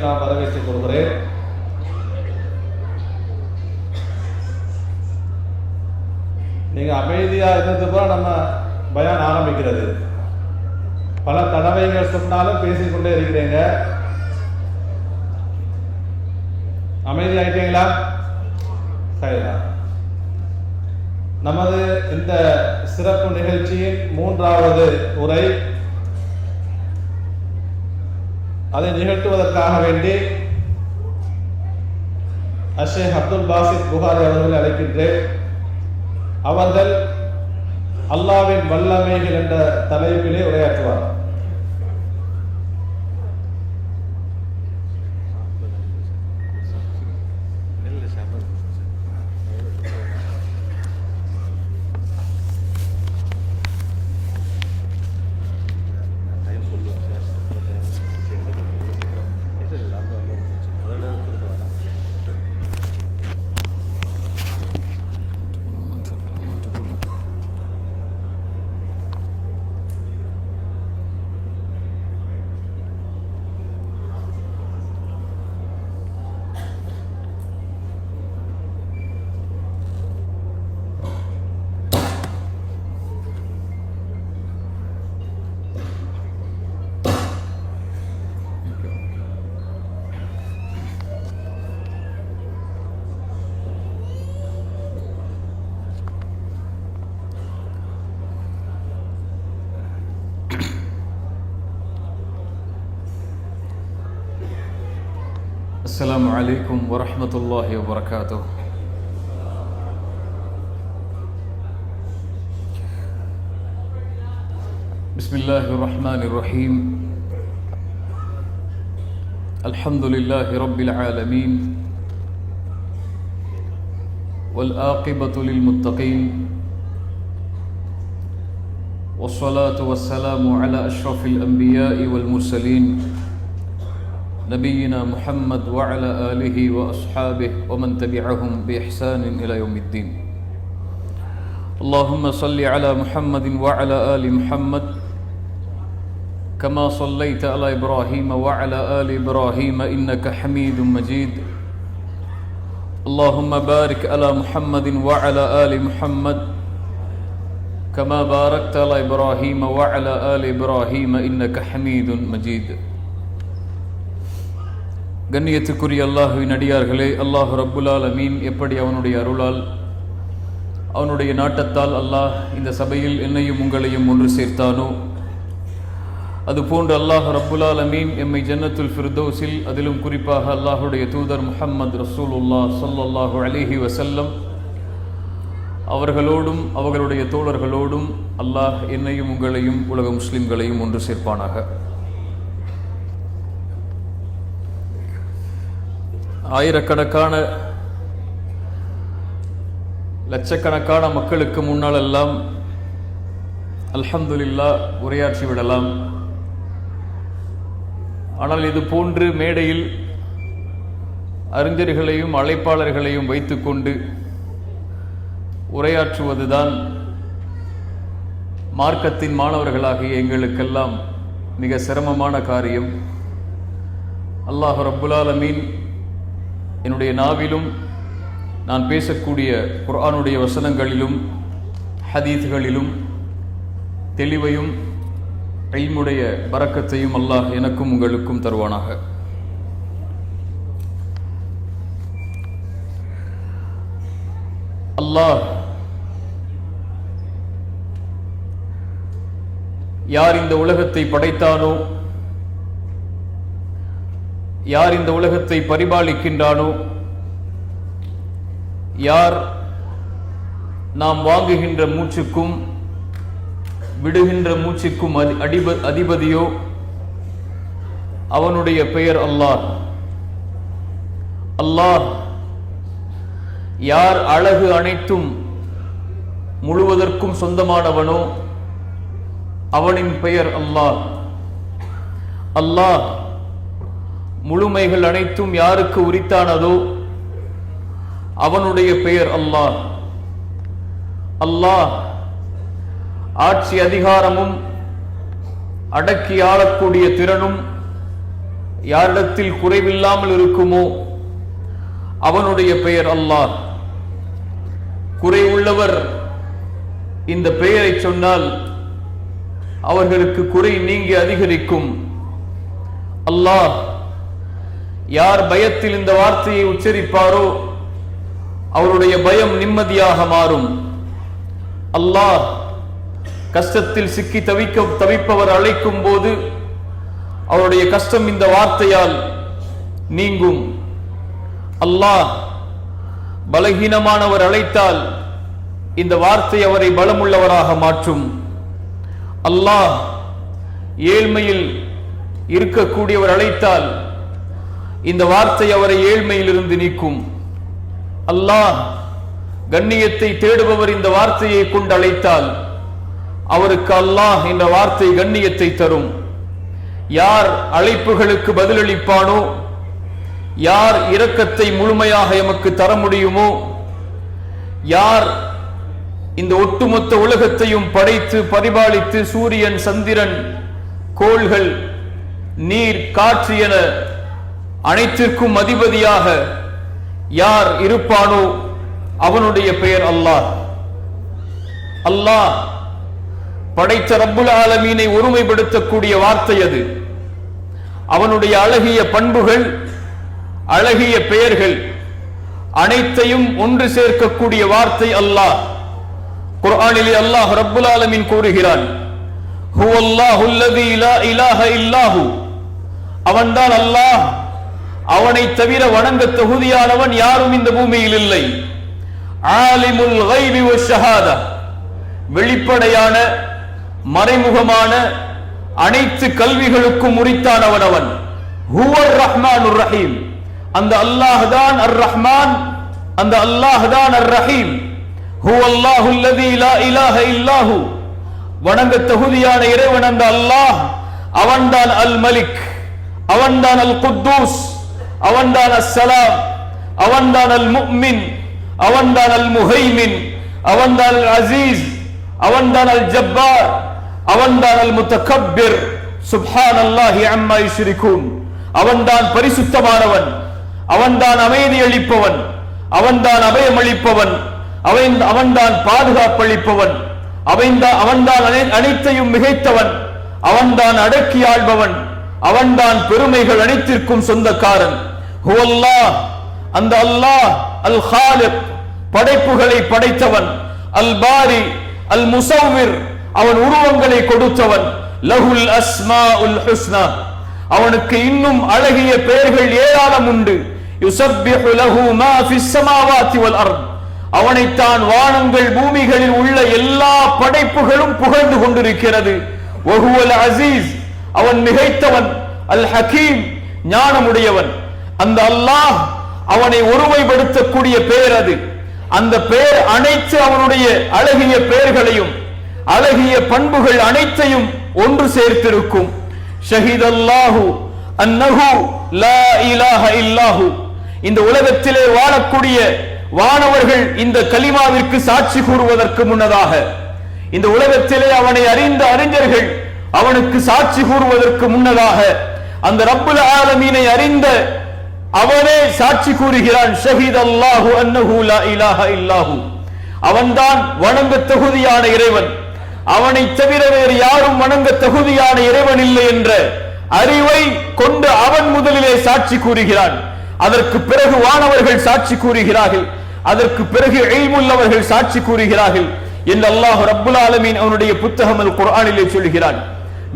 நான் வரவேற்றுக் கொள்கிறேன். நீங்க அமைதியா இருந்தது போல நம்ம பயான் ஆரம்பிக்கிறது. பல தடவைகள் சொன்னாலும் பேசிக்கொண்டே இருக்கிறீங்க. அமைதி ஆயிட்டீங்களா? சரியா. நமது இந்த சிறப்பு நிகழ்ச்சியின் 3வது உரை, அதை நிகழ்த்துவதற்காக வேண்டி ஷேக் அப்துல் பாசித் புகாரி அவர்களை அழைக்கின்றேன். அவர்கள் அல்லாஹ்வின் வல்லமைகள் என்ற தலைப்பிலே உரையாற்றுவார். السلام عليكم ورحمة الله وبركاته. بسم الله الرحمن الرحيم. الحمد لله رب العالمين والعاقبة للمتقين والصلاة والسلام على أشرف الأنبياء والمرسلين نبينا محمد وعلى آله وأصحابه ومن تبعهم بإحسان إلى يوم الدين. اللهم صل على محمد وعلى آل محمد كما صليت على إبراهيم وعلى آل إبراهيم إنك حميد مجيد. اللهم بارك على محمد وعلى آل محمد كما باركت على إبراهيم وعلى آل إبراهيم إنك حميد مجيد. கண்ணியத்துக்குரிய அல்லாஹ்வின் அடியார்களே, அல்லாஹ் ரப்புல் ஆலமீன் எப்படி அவனுடைய அருளால் அவனுடைய நாட்டத்தால் அல்லாஹ் இந்த சபையில் என்னையும் உங்களையும் ஒன்று சேர்த்தானோ, அதுபோன்று அல்லாஹ் ரப்புல் ஆலமீன் எம்மை ஜன்னத்துல் ஃபிர்தௌஸில், அதிலும் குறிப்பாக அல்லாஹுடைய தூதர் முஹம்மது ரசூலுல்லாஹ் ஸல்லல்லாஹு அலைஹி வஸல்லம் அவர்களோடும் அவர்களுடைய தோழர்களோடும் அல்லாஹ் என்னையும் உங்களையும் உலக முஸ்லிம்களையும் ஒன்று சேர்ப்பானாக. ஆயிரக்கணக்கான லட்சக்கணக்கான மக்களுக்கு முன்னாலெல்லாம் அல்ஹம்துலில்லாஹ் உரையாற்றி விடலாம். ஆனால் இது போன்று மேடையில் அறிஞர்களையும் அழைப்பாளர்களையும் வைத்துக்கொண்டு உரையாற்றுவதுதான் மார்க்கத்தின் மாணவர்களாகிய எங்களுக்கெல்லாம் மிக சிரமமான காரியம். அல்லாஹ் ரப்புல் ஆலமீன் என்னுடைய நாவிலும் நான் பேசக்கூடிய குர்ஆனுடைய வசனங்களிலும் ஹதீத்களிலும் தெளிவையும் இல்முடைய பரக்கத்தையும் அல்லாஹ் எனக்கும் உங்களுக்கும் தருவானாக. அல்லாஹ் யார் இந்த உலகத்தை படைத்தானோ, யார் இந்த உலகத்தை பரிபாலிக்கின்றானோ, யார் நாம் வாங்குகின்ற மூச்சுக்கும் விடுகின்ற மூச்சுக்கும் அதிபதியோ, அவனுடைய பெயர் அல்லாஹ். அல்லாஹ் யார் அழகு அனைத்தும் முழுவதற்கும் சொந்தமானவனோ, அவனின் பெயர் அல்லாஹ். அல்லாஹ் முழுமைகள் அனைத்தும் யாருக்கு உரித்தானதோ, அவனுடைய பெயர் அல்லாஹ். அல்லாஹ் ஆட்சி அதிகாரமும் அடக்கி ஆளக்கூடிய திறனும் யாரிடத்தில் குறைவில்லாமல் இருக்குமோ அவனுடைய பெயர் அல்லாஹ். குறை உள்ளவர் இந்த பெயரை சொன்னால் அவர்களுக்கு குறை நீங்கி அதிகரிக்கும். அல்லாஹ் யார் பயத்தில் இந்த வார்த்தையை உச்சரிப்பாரோ அவருடைய பயம் நிம்மதியாக மாறும். அல்லாஹ் கஷ்டத்தில் சிக்கி தவிப்பவர் அழைக்கும் போது அவருடைய கஷ்டம் இந்த வார்த்தையால் நீங்கும். அல்லாஹ் பலகீனமானவர் அழைத்தால் இந்த வார்த்தை அவரை பலமுள்ளவராக மாற்றும். அல்லாஹ் ஏழ்மையில் இருக்கக்கூடியவர் அழைத்தால் இந்த வார்த்தை அவரை ஏழ்மையில் இருந்து நீக்கும். அல்லாஹ் கண்ணியத்தை தேடுபவர் இந்த வார்த்தையை கொண்டு அழைத்தால் அவருக்கு அல்லாஹ் என்ற வார்த்தை கண்ணியத்தை தரும். யார் அழைப்புகளுக்கு பதிலளிப்பானோ, யார் இரக்கத்தை முழுமையாக எமக்கு தர முடியுமோ, யார் இந்த ஒட்டுமொத்த உலகத்தையும் படைத்து பரிபாலித்து சூரியன் சந்திரன் கோள்கள் நீர் காற்று என அனைத்திற்கும் அதிபதியாக யார் இருப்பானோ அவனுடைய பெயர் அல்லாஹ். அல்லாஹ் படைத்த ரப்புல் ஆலமீனை ஒருமைப்படுத்தக்கூடிய வார்த்தை அது. அவனுடைய அழகிய பண்புகள், அழகிய பெயர்கள் அனைத்தையும் ஒன்று சேர்க்கக்கூடிய வார்த்தை அல்லாஹ். குர்ஆனிலே அல்லாஹ் ரப்புல் ஆலமீன் கூறுகிறான், ஹுவல்லாஹுல்லதீ லா இலாஹ இல்லாஹு, அவன்தான் அல்லாஹ், அவனை தவிர வணங்க தகுதியானவன் யாரும் இந்த பூமியில் இல்லை. ஆலிமுல் கைபி வஷ்ஷஹாதா, வெளிப்படையான மறைமுகமான அனைத்து கல்விகளுக்கும் உரித்தானவன் அவன். ஹுவர் ரஹ்மானுர் ரஹீம், அந்த அல்லாஹ் தான் அர் ரஹ்மான், அந்த அல்லாஹ் தான் அர் ரஹீம். ஹுவல்லாஹுல்லதீ லா இலாஹ இல்லாஹு, வணங்க தகுதியான இறைவன் அந்த அல்லாஹ். அவன்தான் அல் மலிக், அவன்தான் அல் குத்தூஸ், அவன்தான் அஸ்ஸலாம், அவன்தான் அல் முஃமின், அவன்தான் அல் முஹைமின், அவன்தான் அல் அசீஸ், அவன்தான் அல் ஜப்பார், அவன்தான் அல் முத்தகப்பிர். சுப்ஹானல்லாஹி அம்மா யுஷ்ரிகூன், அவன்தான் பரிசுத்தமானவன், அவன்தான் அமைதி அளிப்பவன், அவன்தான் அபயமளிப்பவன், அவன்தான் பாதுகாப்பளிப்பவன், அவன்தான் அனைத்தையும் மிகைத்தவன், அவன்தான் அடக்கி ஆள்பவன், அவன்தான் பெருமைகள் அனைத்திற்கும் சொந்தக்காரன். ஹுவல்லாஹ், அந்த அல்லாஹ் அல் காலிக், படைப்புகளை படைத்தவன். அல் பாரி, அல் முஸவ்விர், அவன் உருவங்களை கொடுத்தவன். லஹுல் அஸ்மாஉல் ஹுஸ்னா, அவனுக்கு இன்னும் அழகிய பெயர்கள் ஏராளம் உண்டு. யுஸப்பிஹு லஹு மா ஃபிஸ் ஸமாவாதி வல் அர்த், அவனைத்தான் வானங்கள் பூமிகளில் உள்ள எல்லா படைப்புகளும் புகழ்ந்து கொண்டிருக்கிறது. வஹுவல் அஸீஸ், அவன் மிகைத்தவன். அல் ஹகீம், ஞானமுடையவன். அந்த அல்லாஹ் அவனை ஒருமைப்படுத்தக்கூடிய பெயர் அது. அந்த பெயர் அனைத்து அவனுடைய அழகிய பெயர்களையும் அழகிய பண்புகள் அனைத்தையும் ஒன்று சேர்த்திருக்கும். ஷஹீதல்லாஹு அன்னஹு லா இலாஹ இல்லாஹு, இந்த உலகத்திலே வாழக்கூடிய வானவர்கள் இந்த கலிமாவிற்கு சாட்சி கூறுவதற்கு முன்னதாக, இந்த உலகத்திலே அவனை அறிந்த அறிஞர்கள் அவனுக்கு சாட்சி கூறுவதற்கு முன்னதாக, அந்த ரப்புல் ஆலமீனை அறிந்த அவனே சாட்சி கூறுகிறான். ஷஹீதல்லாஹு அன்னஹு லா இலாஹ இல்லாஹு, அவன்தான் வணங்க தகுதியான இறைவன், அவனை தவிர வேறு யாரும் வணங்க தகுதியான இறைவன் இல்லை என்ற அறிவை கொண்டு அவன் முதலிலே சாட்சி கூறுகிறான். அதற்கு பிறகு வானவர்கள் சாட்சி கூறுகிறார்கள், அதற்கு பிறகு இல்முள்ளவர்கள் சாட்சி கூறுகிறார்கள் என்று அல்லாஹ் ரப்புல் ஆலமீன் அவனுடைய புத்தகம் அல் குர்ஆனிலே சொல்கிறான்.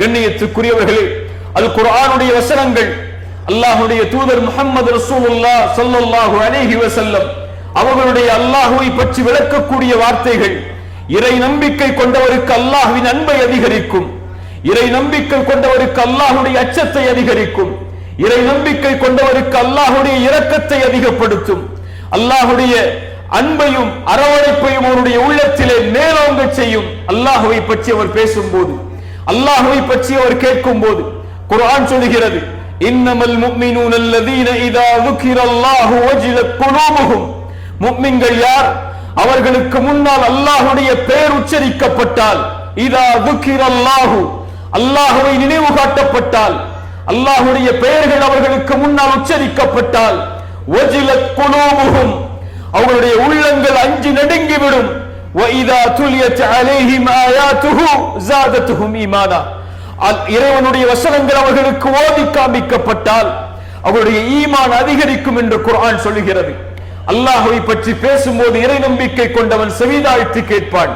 கண்ணியத்துக்குரியவர்களே, அல் குர்ஆனுடைய வசனங்கள், அல்லாஹ்வுடைய தூதர் முஹம்மது ரசூலுல்லாஹ் ஸல்லல்லாஹு அலைஹி வஸல்லம் அவர்களுடைய அல்லாஹ்வை பற்றி விளக்கக்கூடிய வார்த்தைகள் இறை நம்பிக்கை கொண்டவருக்கு அல்லாஹ்வின் அன்பை அதிகரிக்கும், இறை நம்பிக்கை கொண்டவருக்கு அல்லாஹ்வுடைய அச்சத்தை அதிகரிக்கும், இறை நம்பிக்கை கொண்டவருக்கு அல்லாஹ்வுடைய இரக்கத்தை அதிகப்படுத்தும், அல்லாஹ்வுடைய அன்பையும் அரவணைப்பையும் அவருடைய உள்ளத்திலே மேலோங்க செய்யும். அல்லாஹ்வை பற்றி அவர் பேசும்போது, அல்லாஹ்வை பற்றி அவர் கேட்கும் போது குர்ஆன் சொல்கிறது, இன்னமல் முஃமினூன அல்லதீன இதா ذுகிரல்லாஹு வஜிலத் குலூபுஹும், முஃமின்கள் யார்? அவர்களுக்கு முன்னால் அல்லாஹ்வுடைய பெயர் உச்சரிக்கப்பட்டால், இதா ذுகிரல்லாஹு, அல்லாஹ்வை நினைவு காட்டப்பட்டால், அல்லாஹ்வுடைய பெயர்கள் அவர்களுக்கு முன்னால் உச்சரிக்கப்பட்டால் வஜிலத் குலூபுஹும், அவர்களுடைய உள்ளங்கள் அஞ்சி நடுங்கிவிடும். وَإِذَا تُلِيَتْ عَلَيْهِمْ آيَاتُهُ زَادَتْهُمْ إِيمَانًا, இறைவனுடைய வசனங்கள் அவர்களுக்கு ஓதி காண்பிக்கப்பட்டால் அவருடைய ஈமான் அதிகரிக்கும் என்று குர்ஆன் சொல்லுகிறது. அல்லாஹ்வை பற்றி பேசும்போது இறை நம்பிக்கை கொண்டவன் செவிதாழ்த்தி கேட்பான்.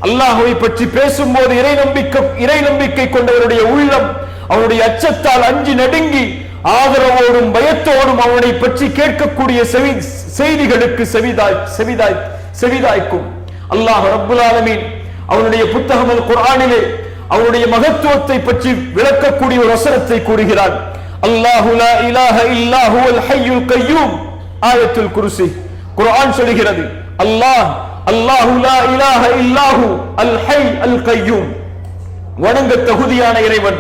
அல்லாஹ்வை பற்றி பேசும்போது இறை நம்பிக்கை கொண்டவருடைய உள்ளம் அவனுடைய அச்சத்தால் அஞ்சி நடுங்கி ஆதரவோடும் பயத்தோடும் அவனை பற்றி கேட்கக்கூடிய செய்திகளுக்கு செவிதாய்க்கும். அல்லாஹ் ரப்புல் ஆலமீன் அவனுடைய புத்தகம் அல் குர்ஆனிலே அவனுடைய மகத்துவத்தை பற்றி விளக்கக்கூடிய ஒரு வசனத்தை கூறுகிறான். அல்லாஹு லா இலாஹ இல்லா ஹுவல் ஹய்யுல் கய்யூம், ஆயத்துல் குர்சி. குர்ஆன் சொல்கிறது அல்லாஹு லா இலாஹ இல்லாஹு அல் ஹய் அல் கய்யூம், வணங்க தகுதியான இறைவன்,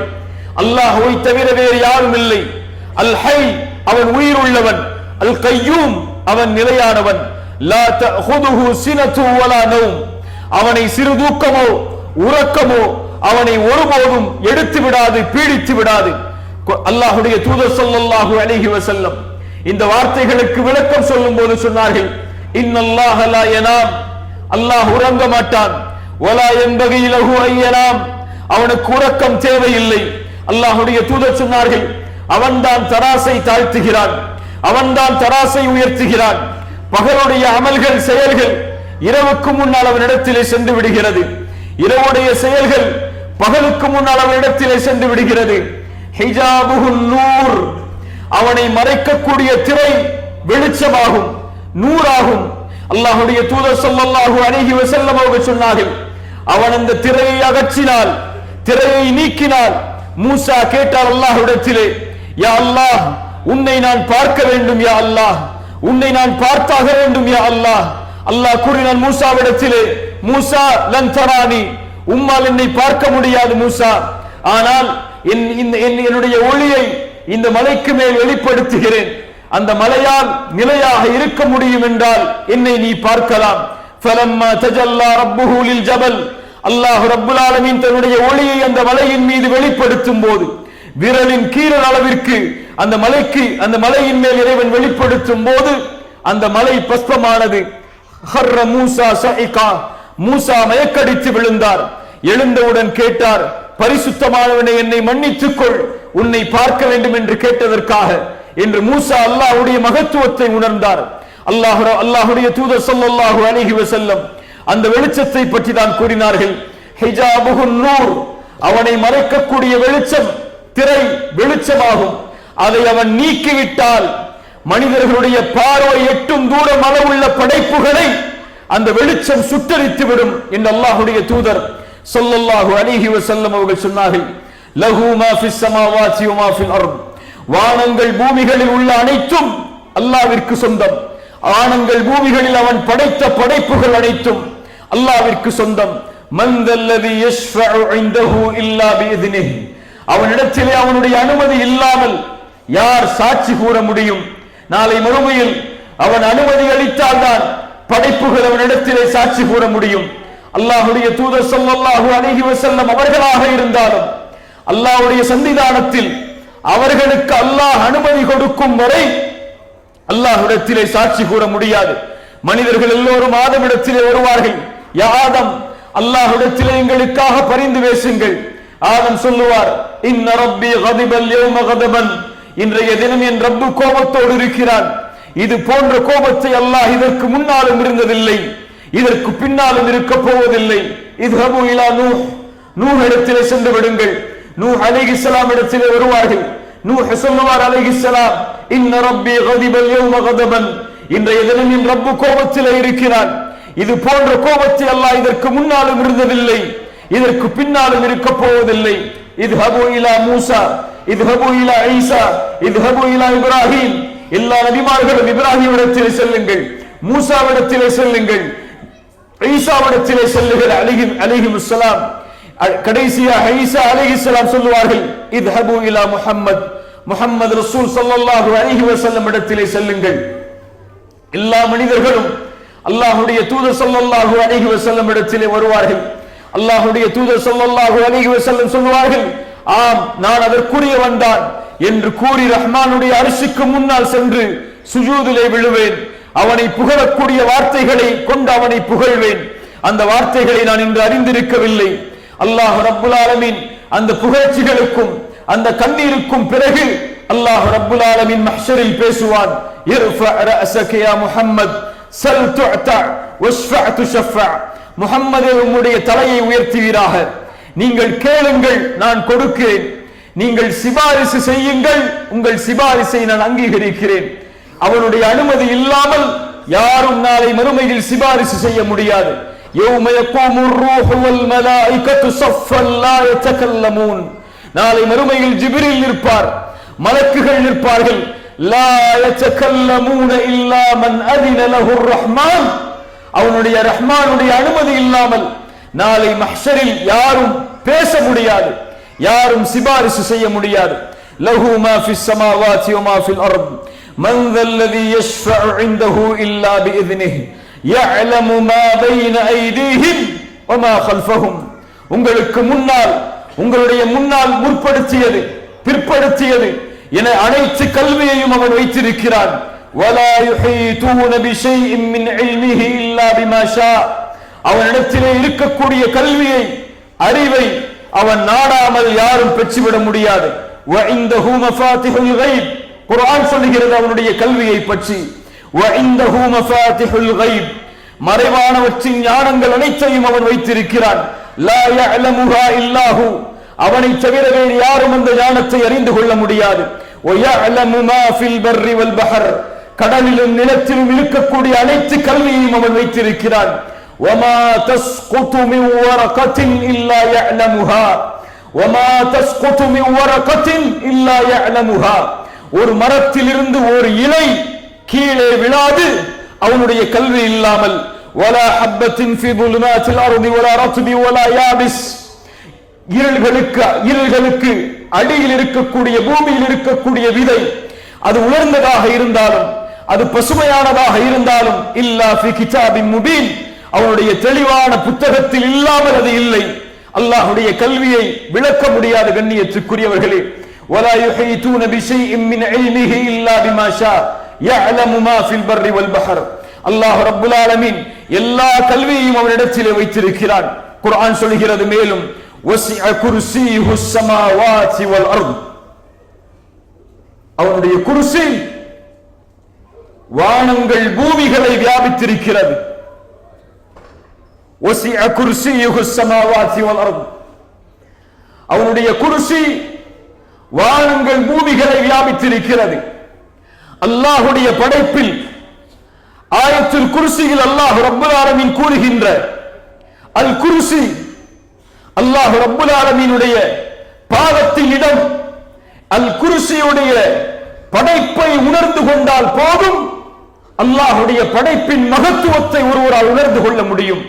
அல்லாஹ்வை தவிர வேறு யாரும் இல்லை. அல் ஹய், அவன் உயிர் உள்ளவன். அல் கய்யூம், அவன் நிலையானவன். லா தஅஹுதுஹு சினத்து வலா நௌம், அவனை சிறு தூக்கமோ உறக்கமோ அவனை ஒருபோதும் எடுத்து விடாது, பீடித்து விடாது. அல்லாஹ்வுடைய தூதர் ஸல்லல்லாஹு அலைஹி வஸல்லம் இந்த வார்த்தைகளுக்கு விளக்கம் சொல்லும் போது சொன்னார்கள், இன்னல்லாஹ லா யனாம், அல்லாஹ் உறங்க மாட்டான். வலா யன்பகி லஹு அன் யனாம், அவனுக்கு உறக்கம் தேவையில்லை. அல்லாஹ்வுடைய தூதர் சொன்னார்கள், அவன்தான் தராசை தாழ்த்துகிறான், அவன்தான் தராசை உயர்த்துகிறான். பகலுடைய அமல்கள் செயல்கள் இரவுக்கு முன்னால் அவனிடத்திலே சென்று விடுகிறது, இரவுடைய செயல்கள் பகலுக்கு முன்னால் அவனிடத்திலே சென்று விடுகிறது. ஹிஜாபுஹுன் நூர், அவனை மறைக்கக்கூடிய திரை வெளிச்சமாகும், நூறாகும். அல்லாஹ்வுடைய தூதர் ஸல்லல்லாஹு அலைஹி வஸல்லம் அவர்கள் சொன்னார்கள், அவன் அந்த திரையை அகற்றினால், திரையை நீக்கினால், மூசா கேட்டார் அல்லாஹ்விடத்திலே, யா அல்லாஹ், உன்னை நான் பார்க்க வேண்டும், யா அல்லாஹ், உன்னை நான் பார்த்தாக வேண்டும், யா அல்லாஹ். அல்லாஹ் கூறினான் மூசாவிடத்திலே, மூசா லன் தரானி, உம்மால் என்னை பார்க்க முடியாது மூசா, ஆனால் என்னுடைய ஒளியை இந்த மலைக்கு மேல் வெளிப்படுத்துகிறேன், அந்த மலையால் நிலையாக இருக்க முடியும் என்றால் என்னை நீ பார்க்கலாம். ஃபலம்மா தஜல்லா ரப்புஹு லில் ஜபல், அல்லாஹ் ரப்புல் ஆலமீன் தன்னுடைய ஒளியை அந்த மலையின் மீது வெளிப்படுத்தும் போது விரலின் கீரல் அளவிற்கு அந்த மலையின் மேல் இறைவன் வெளிப்படுத்தும் போது அந்த மலை பஸ்பமானது. ஹர்ர மூசா சஇகா, மூசா மயக்கடித்து விழுந்தார். எழுந்தவுடன் கேட்டார், பரிசுத்தமானவனை என்னை மன்னித்துக் கொள், உன்னை பார்க்க வேண்டும் என்று கேட்டதற்காக என்று மூசா அல்லாஹ்வுடைய மகத்துவத்தை உணர்ந்தார். அல்லாஹ்வுடைய தூதர் ஸல்லல்லாஹு அலைஹி வஸல்லம் அந்த வெளிச்சத்தை பற்றி தான் கூறினார்கள். ஹிஜாபுஹுன் நூர், அவனை மறைக்கக்கூடிய வெளிச்சம், திரை வெளிச்சமாகும். அதை அவன் நீக்கிவிட்டால் மனிதர்களுடைய பார்வை எட்டும் தூரம் அளவுள்ள படைப்புகளை அந்த வெளிச்சம் சுட்டரித்து விடும் என்று அல்லாஹ்வுடைய தூதர் ஸல்லல்லாஹு அலைஹி வஸல்லம் அவர்கள் சொன்னார்கள். லஹு மா ஃபிஸ் ஸமாவாதி வ மா ஃபில் அர்த், வானங்கள் பூமிகளில் உள்ள அனைத்தும் அல்லாஹ்விற்கு சொந்தம். வானங்கள் பூமிகளில் அவன் படைத்த படைப்புகள் அனைத்தும் அல்லாஹ்விற்கு சொந்தம். மன் தல்லதி யஷ்ஃபஉ இன்தஹு இல்லா பிஇذனிஹி, அவனிடத்திலே அவனுடைய அனுமதி இல்லாமல் யார் சாட்சி கூற முடியும்? நாளை மறுமையில் அவன் அனுமதி அளித்தால் தான் படைப்புகள் அவனிடத்திலே சாட்சி கூற முடியும். அல்லாஹ்வுடைய தூதர் ஸல்லல்லாஹு அலைஹி வஸல்லம் அவர்களாக இருந்தாலும் அல்லாஹ்வுடைய சன்னிதானத்தில் அவர்களுக்கு அல்லாஹ் அனுமதி கொடுக்கும் வரை அல்லாஹ்விடத்திலே சாட்சி கூற முடியாது. மனிதர்கள் எல்லோரும் ஆதமிடத்திலே வருவார்கள், யா ஆதம், அல்லாஹ்விடத்திலே எங்களுக்காக பரிந்து பேசுங்கள். ஆதம் சொல்லுவார், இன்ன ரப்பி கதிபல் யௌம கதபன், இன்றைய தினம் என் ரப்பு கோபத்தோடு இருக்கிறான். இது போன்ற கோபத்தை அல்லாஹ் இதற்கு முன்னாலும் இருந்ததில்லை, இதற்கு பின்னாலும் இருக்க போவதில்லை. இத்ஹபு இலா நூஹ், நூஹ் இடத்திலே சென்று விடுங்கள். நூஹ் அலைஹிஸ்ஸலாம் இடத்திலே வருவார்கள். நூஹ் சொல்லுவார் அலைஹிஸ்ஸலாம், இன்ன ரப்பி கதிபல் யௌம கதபன், இன்றைய தினம் என் ரப்பு கோபத்திலே இருக்கிறான். இது போன்ற கோபத்தை அல்லாஹ் இதற்கு முன்னாலும் இருந்ததில்லை, இதற்கு பின்னாலும் இருக்க போவதில்லை. இத்ஹபு இலா மூசா, இத்ஹபு இலா ஈசா, இத்ஹபு இலா இப்ராஹிம், எல்லா நபிமார்களும் இப்ராஹிமிடத்திலே செல்லுங்கள், மூசாவிடத்திலே செல்லுங்கள், ஈசாவிடத்திலே செல்லுங்கள் அலைஹிஸ்ஸலாம். கடைசியாக ஈசா அலைஹிஸ்ஸலாம் சொல்லுவார்கள், இத்ஹபு இலா முஹம்மத், முஹம்மது ரசூல் ஸல்லல்லாஹு அலைஹி வஸல்லம் இடத்திலே செல்லுங்கள். எல்லா மனிதர்களும் அல்லாஹ்வுடைய தூதர் ஸல்லல்லாஹு அலைஹி வஸல்லம் இடத்திலே வருவார்கள். அல்லாஹ்வுடைய தூதர் ஸல்லல்லாஹு அலைஹி வஸல்லம் சொல்வார்கள், ஆம், நான் அதற்குரியவன் தான், என்று கூறி ரஹ்மானுடைய அரிசிக்கு முன்னால் சென்று சுஜூதிலே விழுவேன். அவனை புகழக்கூடிய வார்த்தைகளை கொண்டு அவனை புகழ்வேன். அந்த வார்த்தைகளை நான் இன்று அறிந்திருக்கவில்லை. அல்லாஹ் ரப்புல் ஆலமீன் அந்த புகழ்ச்சிகளுக்கும் அந்த கண்ணீருக்கும் பிறகு அல்லாஹ் ரப்புல் ஆலமீன் மஹ்ஷரில் பேசுவான். இர்ஃபா ரஅஸக யா முஹம்மத் சல் துஅதா வஷ்ஃபா துஷஃபா. முஹம்மதே, உம்முடைய தலையை உயர்த்துவீராக, நீங்கள் கேளுங்கள் நான் கொடுக்கிறேன், நீங்கள் சிபாரிசு செய்யுங்கள் உங்கள் சிபாரிசை நான் அங்கீகரிக்கிறேன். அவனுடைய அனுமதி இல்லாமல் யாரும் நாளை மறுமையில் சிபாரிசு செய்ய முடியாது. யௌம யகூமுர் ரூஹு வல் மலாயிகத்து ஸஃப்பன் லா யதகல்லமூன். நாளை மறுமையில் ஜிப்ரீல் நிற்பார், மலக்குகள் நிற்பார்கள். லா யதகல்லமூன இல்லா மன் அதின லஹுர் ரஹ்மான். அவனுடைய ரஹ்மானுடைய அனுமதி இல்லாமல் நாளை மஹ்ஷரில் யாரும் பேச முடியாது, யாரும் சிபாரிசு செய்ய முடியாது. லஹு மா ஃபிஸ் ஸமாவாதி வ மா ஃபில் அர்த் மன் தல்லதி யஷ்ஃபஉ இன்தஹு இல்லா பிஇذنஹு யஅலமு மா பைன ஐதீஹிம் வ மா கல்ஃபஹும். உங்களுக்கு முன்னால், உங்களுடைய முன்னால் முற்படுத்தியது பிற்படுத்தியது என அனைத்து கல்வியையும் அவன் வைத்திருக்கிறான். வலா யுஹீதூன பிஷைஇன் மின் இல்மிஹி இல்லா பிமா ஷா. அவனிடத்திலே இருக்கக்கூடிய கல்வியை, அறிவை அவன் நாடாமல் யாரும் பெற்றுவிட முடியாது. வ இன்தஹு மஃபாத்திஹுல் கைப். குர்ஆன் சொல்லுகிறது அவனுடைய கல்வியை பற்றி. வ இன்தஹு மஃபாத்திஹுல் கைப். மறைவானவற்றின் ஞானங்கள் அனைத்தையும் அவன் வைத்திருக்கிறான். லா யஅலமுஹா இல்லாஹு. அவனை தவிர வேறு யாரும் அந்த ஞானத்தை அறிந்து கொள்ள முடியாது. வ யஅலமு மா ஃபில் பர்ரி வல் பஹர். கடலிலும் நிலத்திலும் இருக்கக்கூடிய அனைத்து கல்வியையும் அவன் வைத்திருக்கிறான். وما تسقط من ورقة إلا يعلمها وما تسقط من ورقة إلا يعلمها. ஒரு மரத்திலிருந்து ஒரு இலை கீழே விழாது அவனுடைய கல்வி இல்லாமல். ولا حبة في ظلمات الأرض ولا رطب ولا يابس. இருள்களுக்கு அடியில் இருக்கக்கூடிய, பூமியில் இருக்கக்கூடிய விதை, அது உலர்ந்ததாக இருந்தாலும் அது பசுமையானதாக இருந்தாலும் இல்லா ஃபி கிதாபின் முபீன். அவனுடைய தெளிவான புத்தகத்தில் இல்லாமல் அது இல்லை. அல்லாஹ்வுடைய கல்வியை விளக்க முடியாது. கண்ணியத்துக்குரியவர்களே, வலா யுஹீதூன பிஷைஇன் மின் இல்மிஹி இல்லா பிமா ஷா யஅலமு மா ஃபில் பர்ரி வல் பஹர். அல்லாஹ் ரப்புல் ஆலமீன் எல்லா கல்வியையும் அவனிடத்திலே வைத்திருக்கிறான். குர்ஆன் சொல்கிறது மேலும், வஸிஅ குர்ஸியுஹுஸ் ஸமாவாதி வல் அர்த். அவனுடைய குர்சி வானங்கள் பூமிகளை வியாபித்திருக்கிறது. வஸிஅ குர்ஸியுஹுஸ் ஸமாவாதி வல் அர்த். அவனுடைய குர்சி வானங்கள் பூமிகளை வியாபித்திருக்கிறது. அல்லாஹ்வுடைய படைப்பில் ஆயத்துல் குர்சியில் அல்லாஹ் ரப்புல் ஆலமீன் கூறுகின்ற அல் குர்சி, அல்லாஹ் ரப்புல் ஆலமீனுடைய பாதத்தின் இடம். அல் குர்சியுடைய படைப்பை உணர்ந்து கொண்டால் போதும் அல்லாஹ்வுடைய படைப்பின் மகத்துவத்தை ஒருவரால் உணர்ந்து கொள்ள முடியும்.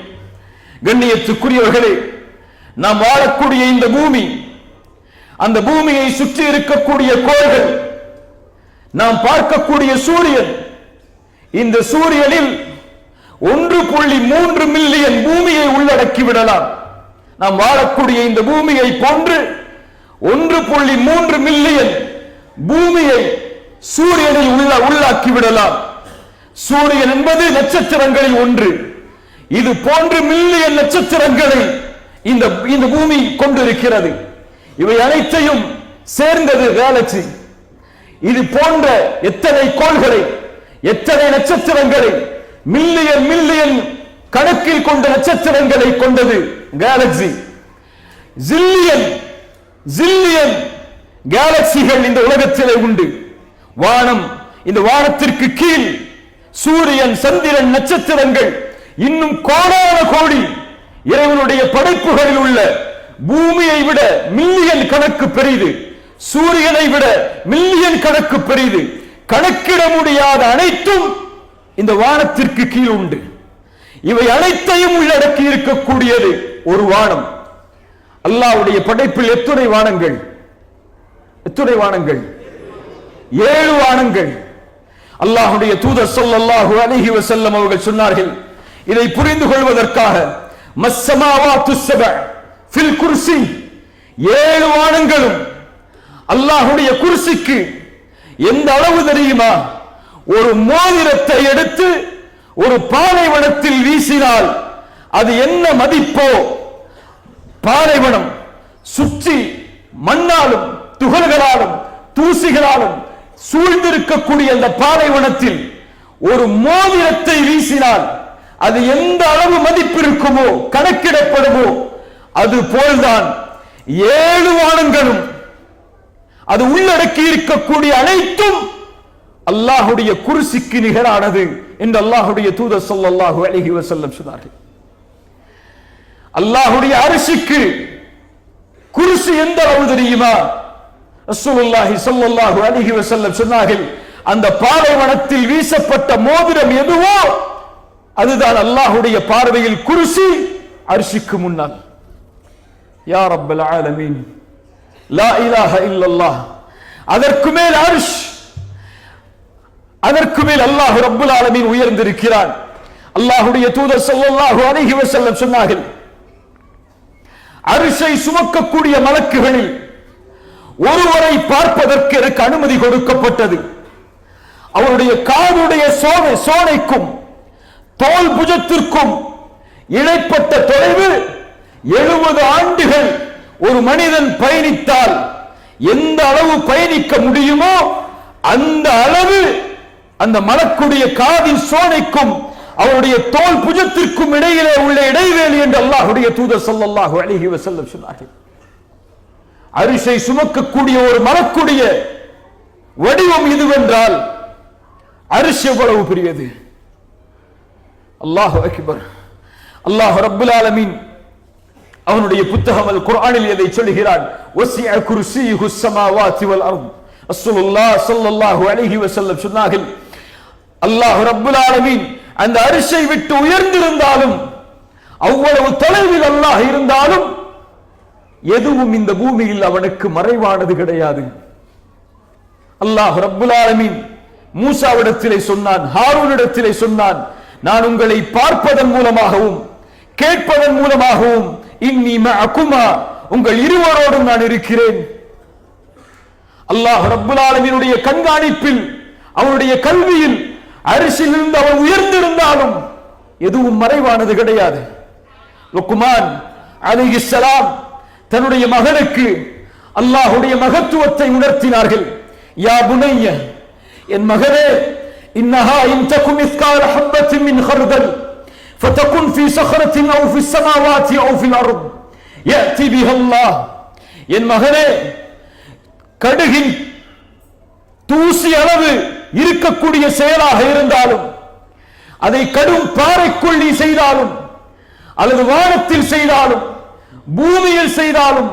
கண்ணியத்துக்குரியவர்களே, நாம் வாழக்கூடிய இந்த பூமி, அந்த பூமியை சுற்றி இருக்கக்கூடிய கோள்கள், நாம் பார்க்கக்கூடிய சூரியன், இந்த சூரியனில் 1.3 மில்லியன் பூமியை உள்ளடக்கி விடலாம். நாம் வாழக்கூடிய இந்த பூமியை போன்று 1.3 மில்லியன் பூமியை சூரியனில் உள்ளாக்கி விடலாம். சூரியன் என்பது நட்சத்திரங்களில் ஒன்று. இது போன்று மில்லியன் நட்சத்திரங்களை இந்த பூமி கொண்டிருக்கிறது. இவை அனைத்தையும் சேர்ந்தது கேலக்சி. இது போன்ற எத்தனை கோள்களை, எத்தனை நட்சத்திரங்களை, மில்லியன் மில்லியன் கணக்கில் கொண்ட நட்சத்திரங்களை கொண்டது கேலக்சி. ஜில்லியன் ஜில்லியன் கேலக்சிகள் இந்த உலகத்திலே உண்டு. வானம், இந்த வானத்திற்கு கீழ் சூரியன், சந்திரன், நட்சத்திரங்கள், இன்னும் கோடான கோடி இறைவனுடைய படைப்புகளில் உள்ள பூமியை விட மில்லியன் கணக்கு பெரிது, சூரியனை விட மில்லியன் கணக்கு பெரிது. கணக்கிட முடியாத அனைத்தும் இந்த வானத்திற்கு கீழ் உண்டு. இவை அனைத்தையும் உள்ளடக்கி இருக்கக்கூடியது ஒரு வானம். அல்லாஹ்வுடைய படைப்பில் எத்துணை வானங்கள்? எத்துணை வானங்கள்? 7 வானங்கள். அல்லாஹ்வுடைய தூதர் ஸல்லல்லாஹு அலைஹி வஸல்லம் அவர்கள் சொன்னார்கள், இதை புரிந்து கொள்வதற்காக, மஸ்ஸமாவாத்து ஸபஅ ஃபில் குர்சி, 7 வானங்களும் அல்லாஹ்வுடைய குர்சிக்கு எந்த அளவு தெரியுமா? ஒரு மோதிரத்தை எடுத்து ஒரு பாலைவனத்தில் வீசினால் அது என்ன மதிப்போ, பாலைவனம் சுற்றி மண்ணாலும் துகள்களாலும் தூசிகளாலும் சூழ்ந்திருக்கக்கூடிய அந்த பாலைவனத்தில் ஒரு மோதிரத்தை வீசினால் அது எந்த அளவு மதிப்பு இருக்குமோ, கணக்கிடப்படுமோ, அது போல்தான் 7 வானங்களும் அது உள்ளடக்கி இருக்கக்கூடிய அனைத்தும் அல்லாஹ்வுடைய குர்சிக்கு நிகரானது என்று அல்லாஹ்வுடைய தூதர் ஸல்லல்லாஹு அலைஹி வஸல்லம் சொன்னார்கள். அல்லாஹ்வுடைய அர்ஷுக்கு குர்சி எந்த அளவு தெரியுமா? ரசூலுல்லாஹி ஸல்லல்லாஹு அலைஹி வஸல்லம் சொன்னார்கள், அந்த பாலைவனத்தில் வீசப்பட்ட மோதிரம் எதுவோ அதுதான் அல்லாஹ்வுடைய பார்வையில் குர்சி, அர்ஷுக்கு முன்னால். யா ரப்பல் ஆலமீன், லா இலாஹ இல்லல்லாஹ். அதற்கு மேல் அர்ஷ், அதற்கு மேல் அல்லாஹ் ரப்பல் ஆலமீன் உயர்ந்திருக்கிறான். அல்லாஹ்வுடைய தூதர் ஸல்லல்லாஹு அலைஹி வஸல்லம் சொன்னார்கள், அர்ஷை சுமக்கக்கூடிய மலக்குகளில் ஒருவரை பார்ப்பதற்கு எனக்கு அனுமதி கொடுக்கப்பட்டது. அவருடைய காதுடைய சோனைக்கும் தோல் புஜத்திற்கும் இடைப்பட்ட தொலைவு 70 ஆண்டுகள் ஒரு மனிதன் பயணித்தால் எந்த அளவு பயணிக்க முடியுமோ அந்த அளவு அந்த மலக்குடைய காதின் சோனைக்கும் அவருடைய தோல் புஜத்திற்கும் இடையிலே உள்ள இடைவேளி என்று அல்லாஹ்வுடைய தூதர் ஸல்லல்லாஹு அலைஹி வஸல்லம் சொன்னார்கள். அரிசை சுமக்கக்கூடிய ஒரு மலக்குடைய வடிவம் இதுவென்றால் அரிசி எவ்வளவு பெரியது! அல்லாஹு அக்பர். அல்லாஹ் ரப்பல் ஆலமீன் அவனுடைய புத்தகம் அல் குர்ஆனில் எதை சொல்கிறான்? வஸிஅ குர்சியுஹு ஸமாவாத்தி வல் அர்த். ரசூலுல்லாஹ் ஸல்லல்லாஹு அலைஹி வஸல்லம் சொன்னார்கள், அல்லாஹ் ரப்பல் ஆலமீன் அந்த அரிசை விட்டு உயர்ந்திருந்தாலும், அவ்வளவு தொலைவில் அல்லாஹ் இருந்தாலும், எதுவும் இந்த பூமியில் அவனுக்கு மறைவானது கிடையாது. அல்லாஹ் ரப்பல் ஆலமீன் மூசாவிடத்திலே சொன்னான், ஹாரூனிடத்திலே சொன்னான், நான் உங்களை பார்ப்பதன் மூலமாகவும் கேட்பதன் மூலமாகவும் இன்னி மஅகுமா, உங்கள் இருவரோடும் நான் இருக்கிறேன். அல்லாஹ் ரப்பல் ஆலமீனுடைய கண்காணிப்பில், அவனுடைய கல்வியில் அரிசில் இருந்து அவன் உயர்ந்திருந்தாலும் எதுவும் மறைவானது கிடையாது. லுக்மான் அலைஹிஸ்ஸலாம் தன்னுடைய மகனுக்கு அல்லாஹ்வுடைய மகத்துவத்தை உணர்த்தினார்கள். யா புனைய, என் மகனே, இன்னஹா இன் தகு மிஸ்கால ஹப்பத்தின் மின் ஹர்தல் ஃபதகுன் ஃபீ ஸஹரத்தின் அவ் ஃபீஸ் ஸமாவாத்தி அவ் ஃபில் அர்த் யஅதி பிஹா அல்லாஹ். என் மகனே, கடுகின் தூசி அளவு இருக்கக்கூடிய செயலாக இருந்தாலும், அதை கடும் பாறைக்குள் நீ செய்தாலும், அல்லது வானத்தில் செய்தாலும், பூமியில் செய்தாலும்,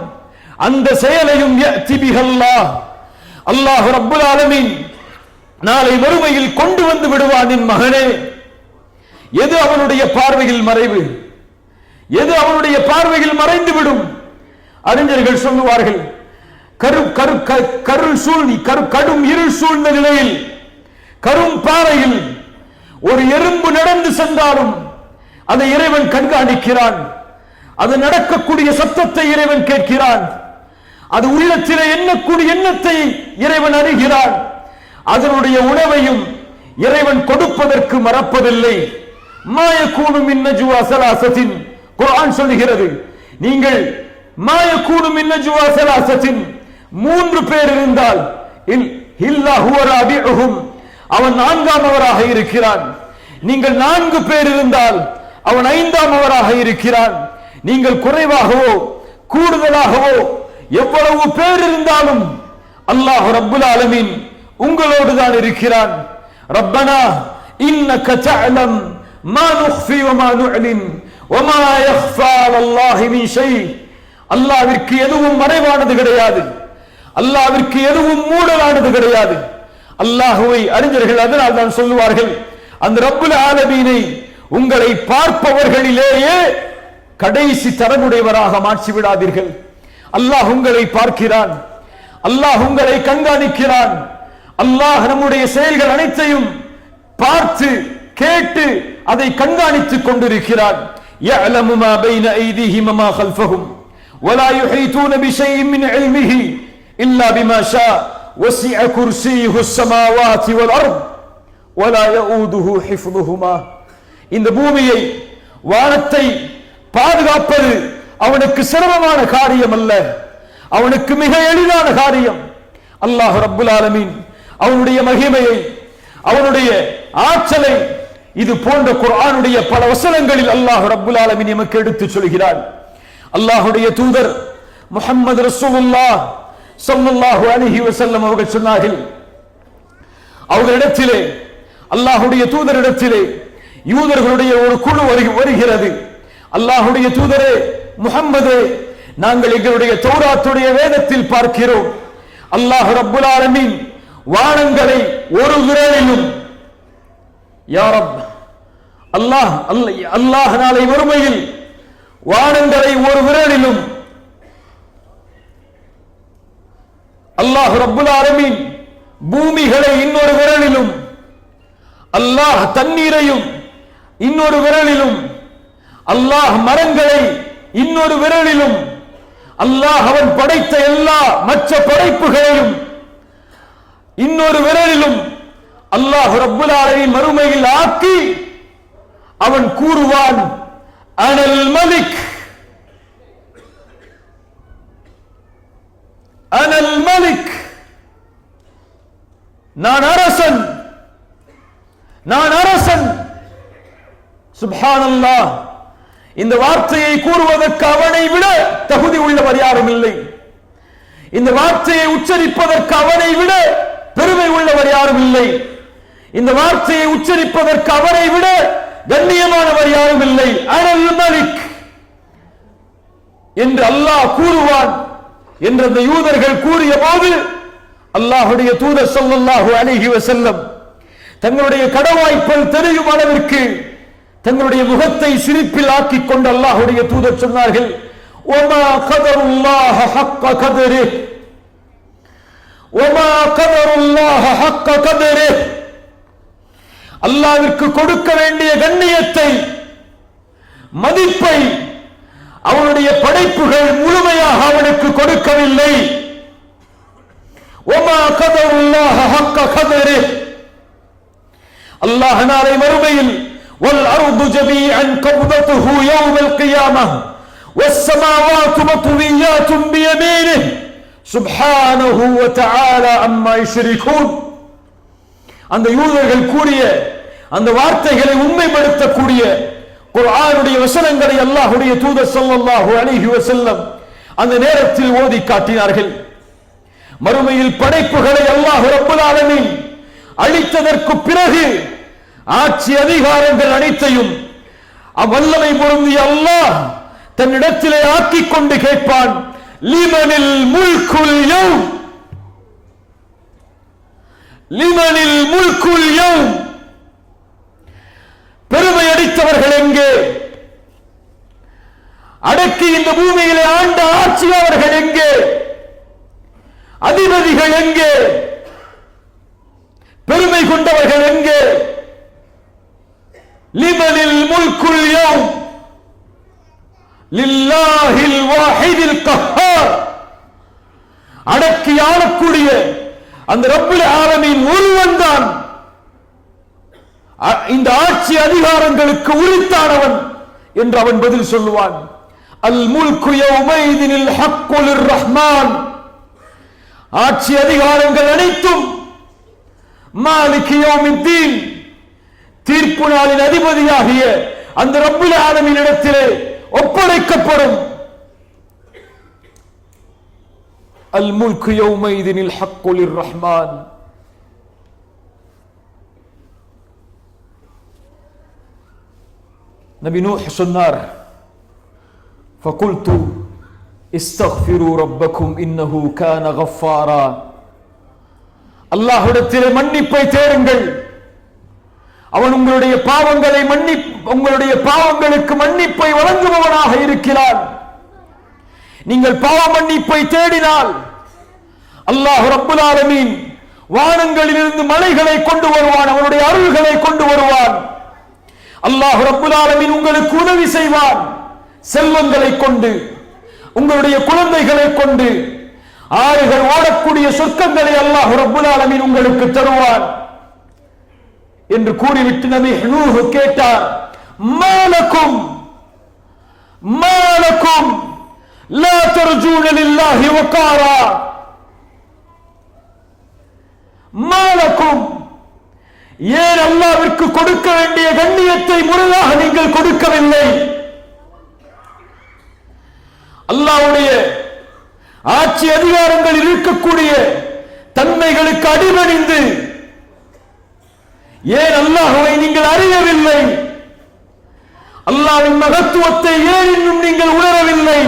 அந்த செயலையும் யஅதி பிஹா அல்லாஹ், அல்லாஹ் ரப்பல் ஆலமீன் நாளை மறுமையில் கொண்டு வந்து விடுவான். என் மகனே, எது அவனுடைய பார்வையில் மறைவு, எது அவனுடைய பார்வையில் மறைந்து விடும்? அறிஞர்கள் சொல்லுவார்கள், கடும் இருள் சூழ்ந்த நிலையில் கரும் பாறையில் ஒரு எறும்பு நடந்து சென்றாலும் அதை இறைவன் கண்காணிக்கிறான். அது நடக்கக்கூடிய சத்தத்தை இறைவன் கேட்கிறான். அது உள்ளத்திலே எண்ணக்கூடிய எண்ணத்தை இறைவன் அறிகிறான். அதனுடைய உணவையும் இறைவன் கொடுப்பதற்கு மறப்பதில்லை. மாயக்கூனு மின் நஜ்வா ஸலாஸத்தின், குர்ஆன் சொல்லுகிறது, நீங்கள் மாயக்கூனு மின் நஜ்வா ஸலாஸத்தின், 3 பேர் இருந்தால் இல்லா ஹுவ ராபிஉஹும், அவன் 4ஆமவராக இருக்கிறான். நீங்கள் 4 பேர் இருந்தால் அவன் 5ஆமவராக இருக்கிறான். நீங்கள் குறைவாகவோ கூடுதலாகவோ எவ்வளவு பேர் இருந்தாலும் அல்லாஹ் ரப்பல் ஆலமீன் உங்களோடு தான் இருக்கிறான். ரப்பனா இன்னக தஅலம் மா நுக்ஃபி வ மா நுஅலின் வ மா யக்ஃபா அலல்லாஹி மின் ஷை. அல்லாஹ்விற்கு எதுவும் மறைவானது கிடையாது, அல்லாஹ்விற்கு எதுவும் மூடலானது கிடையாது. அல்லாஹ்வை அறிஞர்கள் அதனால் தான் சொல்லுவார்கள், அந்த ரப்புல் ஆலமீனை உங்களை பார்ப்பவர்களிலேயே கடைசி தரமுடையவராக மாற்றி விடாதீர்கள். அல்லாஹ் உங்களை பார்க்கிறான், அல்லாஹ் உங்களை கண்காணிக்கிறான். அல்லாஹ் நம்முடைய செயல்கள் அனைத்தையும் பார்த்து கேட்டு அதை கண்காணித்துக் கொண்டிருக்கிறான். يَعْلَمُ مَا بَيْنَ أَيْدِيهِمْ وَمَا خَلْفَهُمْ وَلَا يُحِيطُونَ بِشَيْءٍ مِنْ عِلْمِهِ إلا بما شاء وسع كرسيه السماوات والأرض ولا يؤوده حفظهما. இந்த பூமியை வானத்தை பாதுகாப்பது அவனுக்கு சிரமமான காரியம் அல்ல, அவனுக்கு மிக எளிதான காரியம். அல்லாஹ் ரப்புல் ஆலமீன் அவனுடைய மகிமையை, அவனுடைய ஆற்றலை இது போன்ற குர்ஆனுடைய பல வசனங்களில் அல்லாஹ் ரப்புல் ஆலமீன் நமக்கு எடுத்துச் சொல்கிறார். அல்லாஹ்வுடைய தூதர் முஹம்மது ரசூலுல்லாஹ் ஸல்லல்லாஹு அலைஹி வஸல்லம் அவர்கள் சொன்னார்கள், அவர்களிடத்திலே அல்லாஹ்வுடைய தூதரிடத்திலே யூதர்களுடைய ஒரு குழு வருகிறது. அல்லாஹ்வுடைய தூதரே முஹம்மதே, நாங்கள் எங்களுடைய தௌராத்துடைய வேதத்தில் பார்க்கிறோம், அல்லாஹ் ரப்புல் ஆலமீன் வானங்களை ஒரு விரலிலும், யா ரப், அல்லாஹ் நாளை வறுமையில் வானங்களை ஒரு விரலிலும், அல்லாஹ் ரப்புல் ஆலமீன் பூமிகளை இன்னொரு விரலிலும், அல்லாஹ் தண்ணீரையும் இன்னொரு விரலிலும், அல்லாஹ் மரங்களை இன்னொரு விரலிலும், அல்லாஹ் அவன் படைத்த எல்லா மற்ற படைப்புகளையும் இன்னொரு விரலிலும் அல்லாஹ் ரப்புல் ஆலமீன் மறுமையில் ஆக்கி அவன் கூறுவான், அனல் மலிக், அனல் மலிக், நான் அரசன், நான் அரசன். சுப்ஹானல்லாஹ், இந்த வார்த்தையை கூறுவதற்கு அவனை விட தகுதி உள்ளவர் யாரும் இல்லை. இந்த வார்த்தையை உச்சரிப்பதற்கு அவனை விட பெருமை உள்ளவர் யாரும் இல்லை. இந்த வார்த்தையை உச்சரிப்பதற்கு அவனை விட கண்ணியமானவர் யாரும் இல்லை. அனல் மலிக் என்று அல்லாஹ் கூறுவான் என்று அந்த யூதர்கள் கூறிய போது அல்லாஹ்வுடைய தூதர் ஸல்லல்லாஹு அலைஹி வஸல்லம் தங்களுடைய கடவாய்ப்பல் தெரியும் அளவிற்கு தங்களுடைய முகத்தை சிரிப்பில் ஆக்கிக் கொண்டு அல்லாஹ்வுடைய தூதர் சொன்னார்கள், وما قدر الله حق قدره وما قدر الله حق قدره. அல்லாஹ்விற்கு கொடுக்க வேண்டிய கண்ணியத்தை, மதிப்பை அவனுடைய படைப்புகள் முழுமையாக அவனுக்கு கொடுக்கவில்லை. وما قدر الله حق قدره. அல்லாஹ் நாளை மறுமையில் والأرض جميعا قبضته يوم القيامة والسماوات مطويات بيمينه سبحانه وتعالى عما يشركون. அந்த யூதர்கள் கூறிய அந்த வார்த்தைகளை உண்மைப்படுத்தக்கூடிய குர்ஆனுடைய வசனங்களை அல்லாஹ்வுடைய தூதர் ஸல்லல்லாஹு அலைஹி வஸல்லம் அந்த நேரத்தில் ஓதி காட்டினார்கள். மறுமையில் படைப்புகளை அல்லாஹ் ரப்புல் ஆலமீன் அழித்ததற்கு பிறகு ஆட்சி அதிகாரங்கள் அனைத்தையும் வல்லமை பொருந்திய அல்லாஹ் தன்னிடத்திலே ஆக்கிக் கொண்டு கேட்பான், லிமனில் முல்குல் யௌம், லிமனில் முல்குல் யௌம். பெருமை அடித்தவர்கள் எங்கே? அடக்கி இந்த பூமியிலே ஆண்ட ஆட்சியாளர்கள் எங்கே? அதிபதிகள் எங்கே? பெருமை கொண்டவர்கள் எங்கே? லிமனில் முல்குல் யௌம் லில்லாஹில் வாஹிதில் கஹ்ஹார். அடக்கி ஆளக்கூடிய அந்த ரப்புல் ஆலமீன் ஒருவன் தான் இந்த ஆட்சி அதிகாரங்களுக்கு உரித்தானவன் என்று அவன் பதில் சொல்லுவான். அல் முல்கு யௌமைதினில் ஹக்கு லிர்ரஹ்மான். ஆட்சி அதிகாரங்கள் அனைத்தும் மாலிகி யௌமித்தீன், தீர்ப்பு நாளின் அதிபதியாகிய அந்த ரப்புல் ஆலமீன் இடத்திலே ஒப்படைக்கப்படும். அல் முல்கு யௌமைதினில் ஹக்கு லிர்ரஹ்மான். நபி நூஹ் சொன்னார், فقلت استغفروا ربكم انه كان غفارا. அல்லாஹ்விடத்திலே மன்னிப்பை தேடுங்கள், அவன் உங்களுடைய பாவங்களுக்கு மன்னிப்பை வழங்குபவனாக இருக்கிறான். நீங்கள் பாவ மன்னிப்பை தேடினால் அல்லாஹ் ரப்புல் ஆலமீன் வானங்களிலிருந்து மலைகளை கொண்டு வருவான், அவனுடைய அருள்களை கொண்டு வருவான். அல்லாஹ் ரப்புல் ஆலமீன் உங்களுக்கு உதவி செய்வான். செல்வங்களை கொண்டு, உங்களுடைய குழந்தைகளை கொண்டு, ஆறுகள் ஓடக்கூடிய சொர்க்கங்களை அல்லாஹ் ரப்புல் ஆலமீன் உங்களுக்கு தருவான் என்று கூறிவிட்டு நபி நூஹ் கேட்டார், மாலக்கும் மாலக்கும் லா தர்ஜூன லில்லாஹி வகாரா, மாலக்கும் ஏன் அல்லாஹ்விற்கு கொடுக்க வேண்டிய கண்ணியத்தை முறையாக நீங்கள் கொடுக்கவில்லை? அல்லாஹ்வுடைய ஆட்சி அதிகாரங்களில் இருக்கக்கூடிய தன்மைகளுக்கு அடிபணிந்து ஏன் அல்லாஹ்வை நீங்கள் அறியவில்லை? அல்லாஹ்வின் மகத்துவத்தை ஏன் இன்னும் நீங்கள் உணரவில்லை?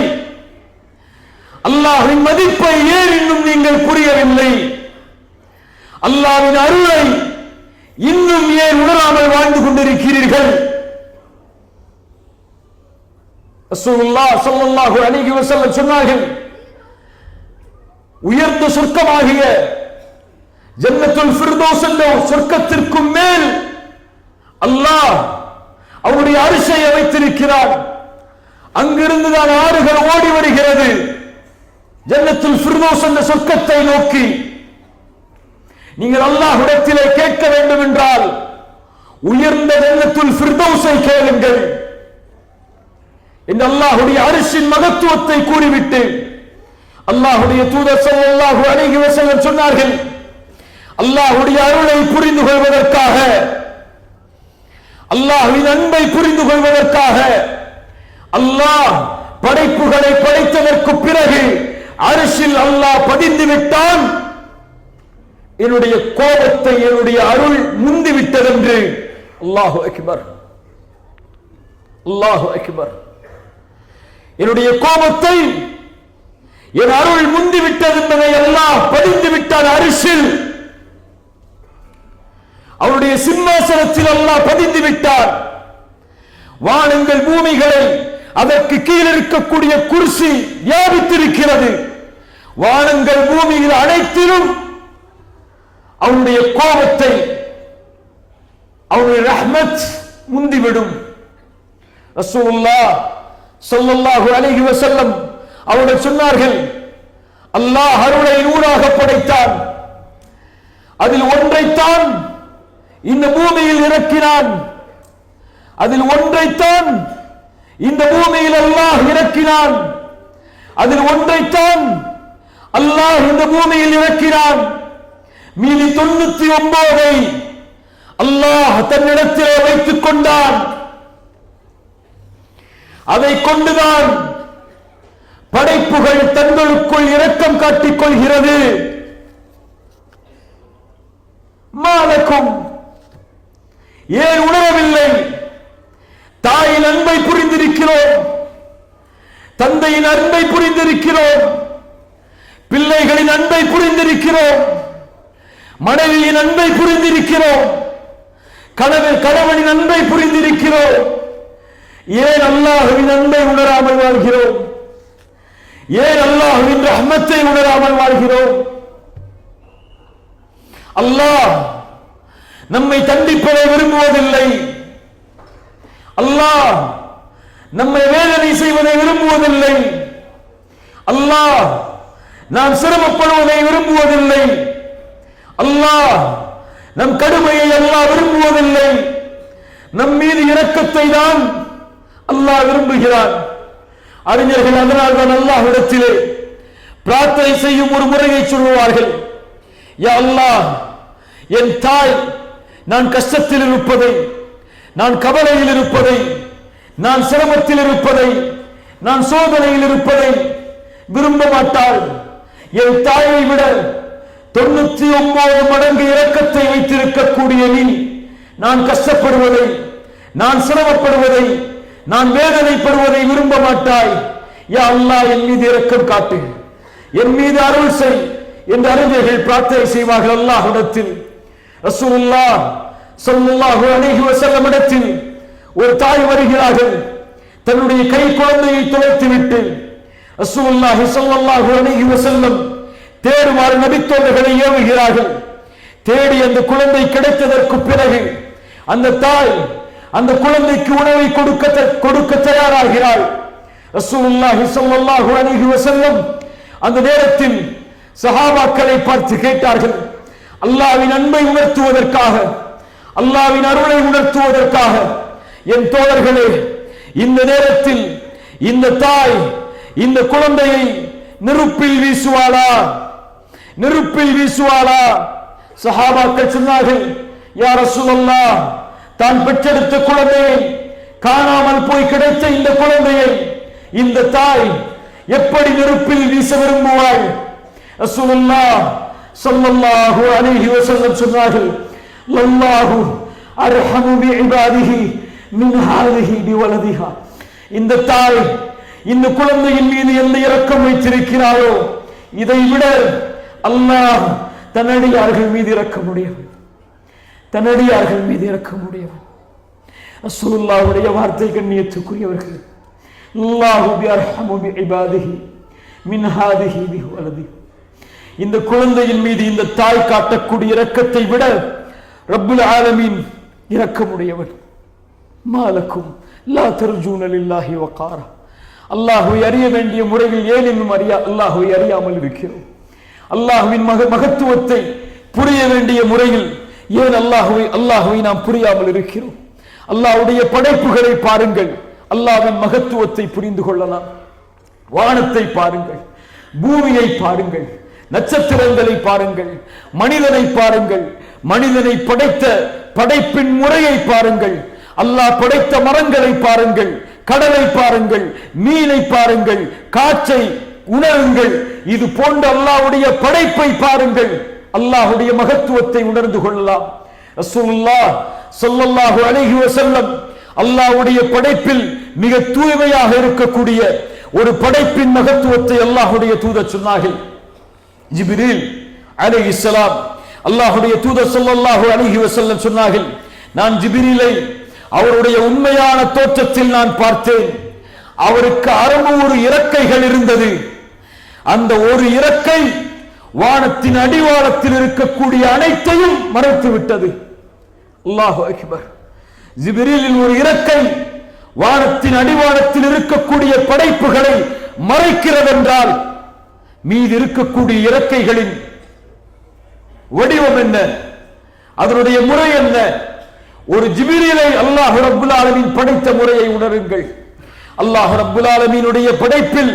அல்லாஹ்வின் மதிப்பை ஏன் இன்னும் நீங்கள் புரியவில்லை? அல்லாஹ்வின் அருளை இன்னும் ஏன் உணராமல் வாழ்ந்து கொண்டிருக்கிறீர்கள்? ரசூலுல்லாஹ் ஸல்லல்லாஹு அலைஹி வஸல்லம் சொன்னார்கள், உயர்ந்த சொர்க்கமாகிய ஜன்னத்துல் ஃபிர்தௌஸ் என்ற சொர்க்கத்திற்கு மேல் அல்லாஹ் அவருடைய அரிசை வைத்திருக்கிறார். அங்கிருந்து தான் ஆறுகள் ஓடி வருகிறது ஜன்னத்துல் ஃபிர்தௌஸ் என்ற சொர்க்கத்தை நோக்கி. நீங்கள் அல்லாஹ்விடத்திலே கேட்க வேண்டும் என்றால் உயர்ந்த ஜன்னத்துல் ஃபிர்தௌஸை கேளுங்கள் என்று அல்லாஹ்வுடைய அரிசின் மகத்துவத்தை கூறிவிட்டு அல்லாஹ்வுடைய தூதர் ஸல்லல்லாஹு அலைஹி வஸல்லம் சொன்னார்கள், அல்லாஹ்வுடைய அருளை புரிந்து கொள்வதற்காக, அல்லாஹ்வின் அன்பை புரிந்து கொள்வதற்காக அல்லாஹ் படைப்புகளை படைத்ததற்கு பிறகு அரிசில் அல்லாஹ் பதிந்து விட்டான். என்னுடைய கோபத்தை என்னுடைய அருள் முந்திவிட்டது என்று. அல்லாஹு அக்பர், அல்லாஹு அக்பர். என்னுடைய கோபத்தை என் அருள் முந்திவிட்டது என்பதை அல்லாஹ் பதிந்து விட்டான் அரிசில். அவருடைய சிம்மாசனத்தில் அல்லாஹ் பதிந்து விட்டார். வானங்கள் பூமிகளை அதற்கு கீழ் இருக்கக்கூடிய குர்சி வியாபித்திருக்கிறது. வானங்கள் பூமியில் அனைத்திலும் அவருடைய கோபத்தை, அவருடைய ரஹ்மத் முந்திவிடும். ரசூலுல்லாஹ் ஸல்லல்லாஹு அலைஹி வஸல்லம் அவர்கள் சொன்னார்கள், அல்லாஹ் அருளை நூறாக படைத்தான், அதில் ஒன்றைத்தான் இந்த பூமியில் இறக்கினான், அதில் ஒன்றைத்தான் இந்த பூமியில் அல்லாஹ் இறக்கினான், அதில் ஒன்றைத்தான் அல்லாஹ் இந்த பூமியில் இறக்கினான். மீதி 99 அல்லாஹ் தன்னிடத்திலே வைத்துக் கொண்டான். அதை கொண்டுதான் படைப்புகள் தங்களுக்குள் இரக்கம் காட்டிக் கொள்கிறது. மாலக்கும் ஏன் உணரவில்லை? தாயின் அன்பை புரிந்திருக்கிறோம், தந்தையின் அன்பை புரிந்திருக்கிறோம், பிள்ளைகளின் அன்பை புரிந்திருக்கிறோம், மனைவியின் அன்பை புரிந்திருக்கிறோம், கணவனின் அன்பை புரிந்திருக்கிறோம். ஏன் அல்லாஹ்வின் அன்பை உணராமல் வாழ்கிறோம்? ஏன் அல்லாஹ்வின் ரஹ்மத்தை உணராமல் வாழ்கிறோம்? அல்லாஹ் நம்மை தண்டிப்பதை விரும்புவதில்லை. அல்லாஹ் நம்மை வேதனை செய்வதை விரும்புவதில்லை. அல்லாஹ் நாம் சிரமப்படுவதை விரும்புவதில்லை. அல்லாஹ் நம் கடுமையை அல்லாஹ் விரும்புவதில்லை. நம் மீது இரக்கத்தை தான் அல்லாஹ் விரும்புகிறான். அறிஞர்கள் அதனால் தான் அல்லாஹ்விடத்திலே பிரார்த்தனை செய்யும் ஒரு முறையை சொல்லுவார்கள். யா அல்லாஹ், என் தாய் நான் கஷ்டத்தில் இருப்பதை, நான் கவலையில் இருப்பதை, நான் சிரமத்தில் இருப்பதை, நான் சோதனையில் இருப்பதை விரும்ப மாட்டாள். என் தாயை விட 99 மடங்கு இரக்கத்தை வைத்திருக்கக்கூடிய நீ நான் கஷ்டப்படுவதை, நான் சிரமப்படுவதை, நான் வேதனைப்படுவதை விரும்ப மாட்டாய். யா அல்லாஹ், என் மீது இரக்கம் காட்டு, என் மீது அருள் செய் என்று அறிஞர்கள் பிரார்த்தனை செய்வார்கள் அல்லாஹ்விடத்தில். ரசூலுல்லாஹ் ஸல்லல்லாஹு அலைஹி வஸல்லம் இடத்தில் ஒரு தாய் வருகிறார்கள். தன்னுடைய கை குழந்தையை தொலைத்துவிட்டு ரசூலுல்லாஹி ஸல்லல்லாஹு அலைஹி வஸல்லம் தேடுமாறு நபித்தோழர்களை ஏவுகிறார்கள். தேடி அந்த குழந்தை கிடைத்ததற்கு பிறகு அந்த தாய் அந்த குழந்தைக்கு உணவை கொடுக்க தயாராகிறாள். ரசூலுல்லாஹி ஸல்லல்லாஹு அலைஹி வஸல்லம் அந்த நேரத்தில் சஹாபாக்களை பார்த்து கேட்டார்கள், அல்லாஹ்வின் அன்பை உணர்த்துவதற்காக, அல்லாஹ்வின் அருளை உணர்த்துவதற்காக, என் தோழர்களே, இந்த நேரத்தில் இந்த தாய் இந்த குழந்தையை நெருப்பில் வீசுவாளா? நெருப்பில் வீசுவாளா? சஹாபாக்கள் சொன்னார்கள், யா ரசூலல்லாஹ், தான் பெற்றெடுத்த குழந்தையை, காணாமல் போய் கிடைத்த இந்த குழந்தையை இந்த தாய் எப்படி நெருப்பில் வீச விரும்புவாள்? ரசூலுல்லாஹ் ஸல்லல்லாஹு அலைஹி வஸல்லம் சொன்னார்கள், லல்லாஹு அர்ஹமு பிஇபாதிஹி மின் ஹாதிஹி பிவலதிஹா. இந்த தாய் இந்த குழந்தையின் மீது எந்த இரக்கம் வைத்திருக்கிறாரோ இதை விட அல்லாஹ் தன்னடியார்கள் மீது இரக்க முடியவன், தன்னடியார்கள் மீது இரக்க முடியவன். ரசூலுல்லாஹ்வுடைய வார்த்தை கண்ணியத்துக்குரியவர்கள், அல்லாஹு பிஅர்ஹமு பிஇபாதிஹி மின் ஹாதிஹி பிவலதிஹா. இந்த குழந்தையின் மீது இந்த தாய் காட்டக்கூடிய இரக்கத்தை விட ரப்புல் ஆலமீன் இரக்கமுடையவன். மாலக்கும் லா தர்ஜூன லில்லாஹி வகாரா. அல்லாஹ்வை அறிய வேண்டிய முறையில் ஏன் இன்னும் அல்லாஹ்வை அறியாமல் இருக்கிறோம்? அல்லாஹ்வின் மகத்துவத்தை புரிய வேண்டிய முறையில் ஏன் அல்லாஹ்வை நாம் புரியாமல் இருக்கிறோம்? அல்லாஹ்வுடைய படைப்புகளை பாருங்கள், அல்லாஹ்வின் மகத்துவத்தை புரிந்து கொள்ளலாம். வானத்தை பாருங்கள், பூமியை பாருங்கள், நட்சத்திரங்களை பாருங்கள், மனிதனை பாருங்கள், மனிதனை படைத்த படைப்பின் முறையை பாருங்கள், அல்லாஹ் படைத்த மரங்களை பாருங்கள், கடலை பாருங்கள், மீனை பாருங்கள், காற்றை உணருங்கள். இது போன்ற அல்லாஹ்வுடைய படைப்பை பாருங்கள், அல்லாஹ்வுடைய மகத்துவத்தை உணர்ந்து கொள்ளலாம். ரசூலுல்லாஹ் ஸல்லல்லாஹு அலைஹி வஸல்லம் அல்லாஹ்வுடைய படைப்பில் மிக தூய்மையாக இருக்கக்கூடிய ஒரு படைப்பின் மகத்துவத்தை அல்லாஹ்வுடைய தூதர் சொன்னார்கள். ஜிப்ரீல் அலைஹிஸ்ஸலாம் அல்லாஹ்வுடைய தூதர் ஸல்லல்லாஹு அலைஹி வஸல்லம் சொன்னார்கள், நான் ஜிப்ரீலை அவருடைய உண்மையான தோற்றத்தில் நான் பார்த்தேன். அவருக்கு 600 இறக்கைகள் இருந்தது. அந்த ஒரு இறக்கை வானத்தின் அடிவாரத்தில் இருக்கக்கூடிய அனைத்தையும் மறைத்து விட்டது. அல்லாஹு அக்பர். ஜிப்ரீலின் ஒரு இறக்கை வானத்தின் அடிவாரத்தில் இருக்கக்கூடிய படைப்புகளை மறைக்கிறதென்றால் மீது இருக்கக்கூடிய இறக்கைகளின் வடிவம் என்ன, அதனுடைய முறை என்ன? ஒரு ஜிப்ரீலை அல்லாஹ் ரப்புல் ஆலமீன் படைத்த முறையை உணருங்கள். அல்லாஹ் ரப்புல் ஆலமீனுடைய படைப்பில்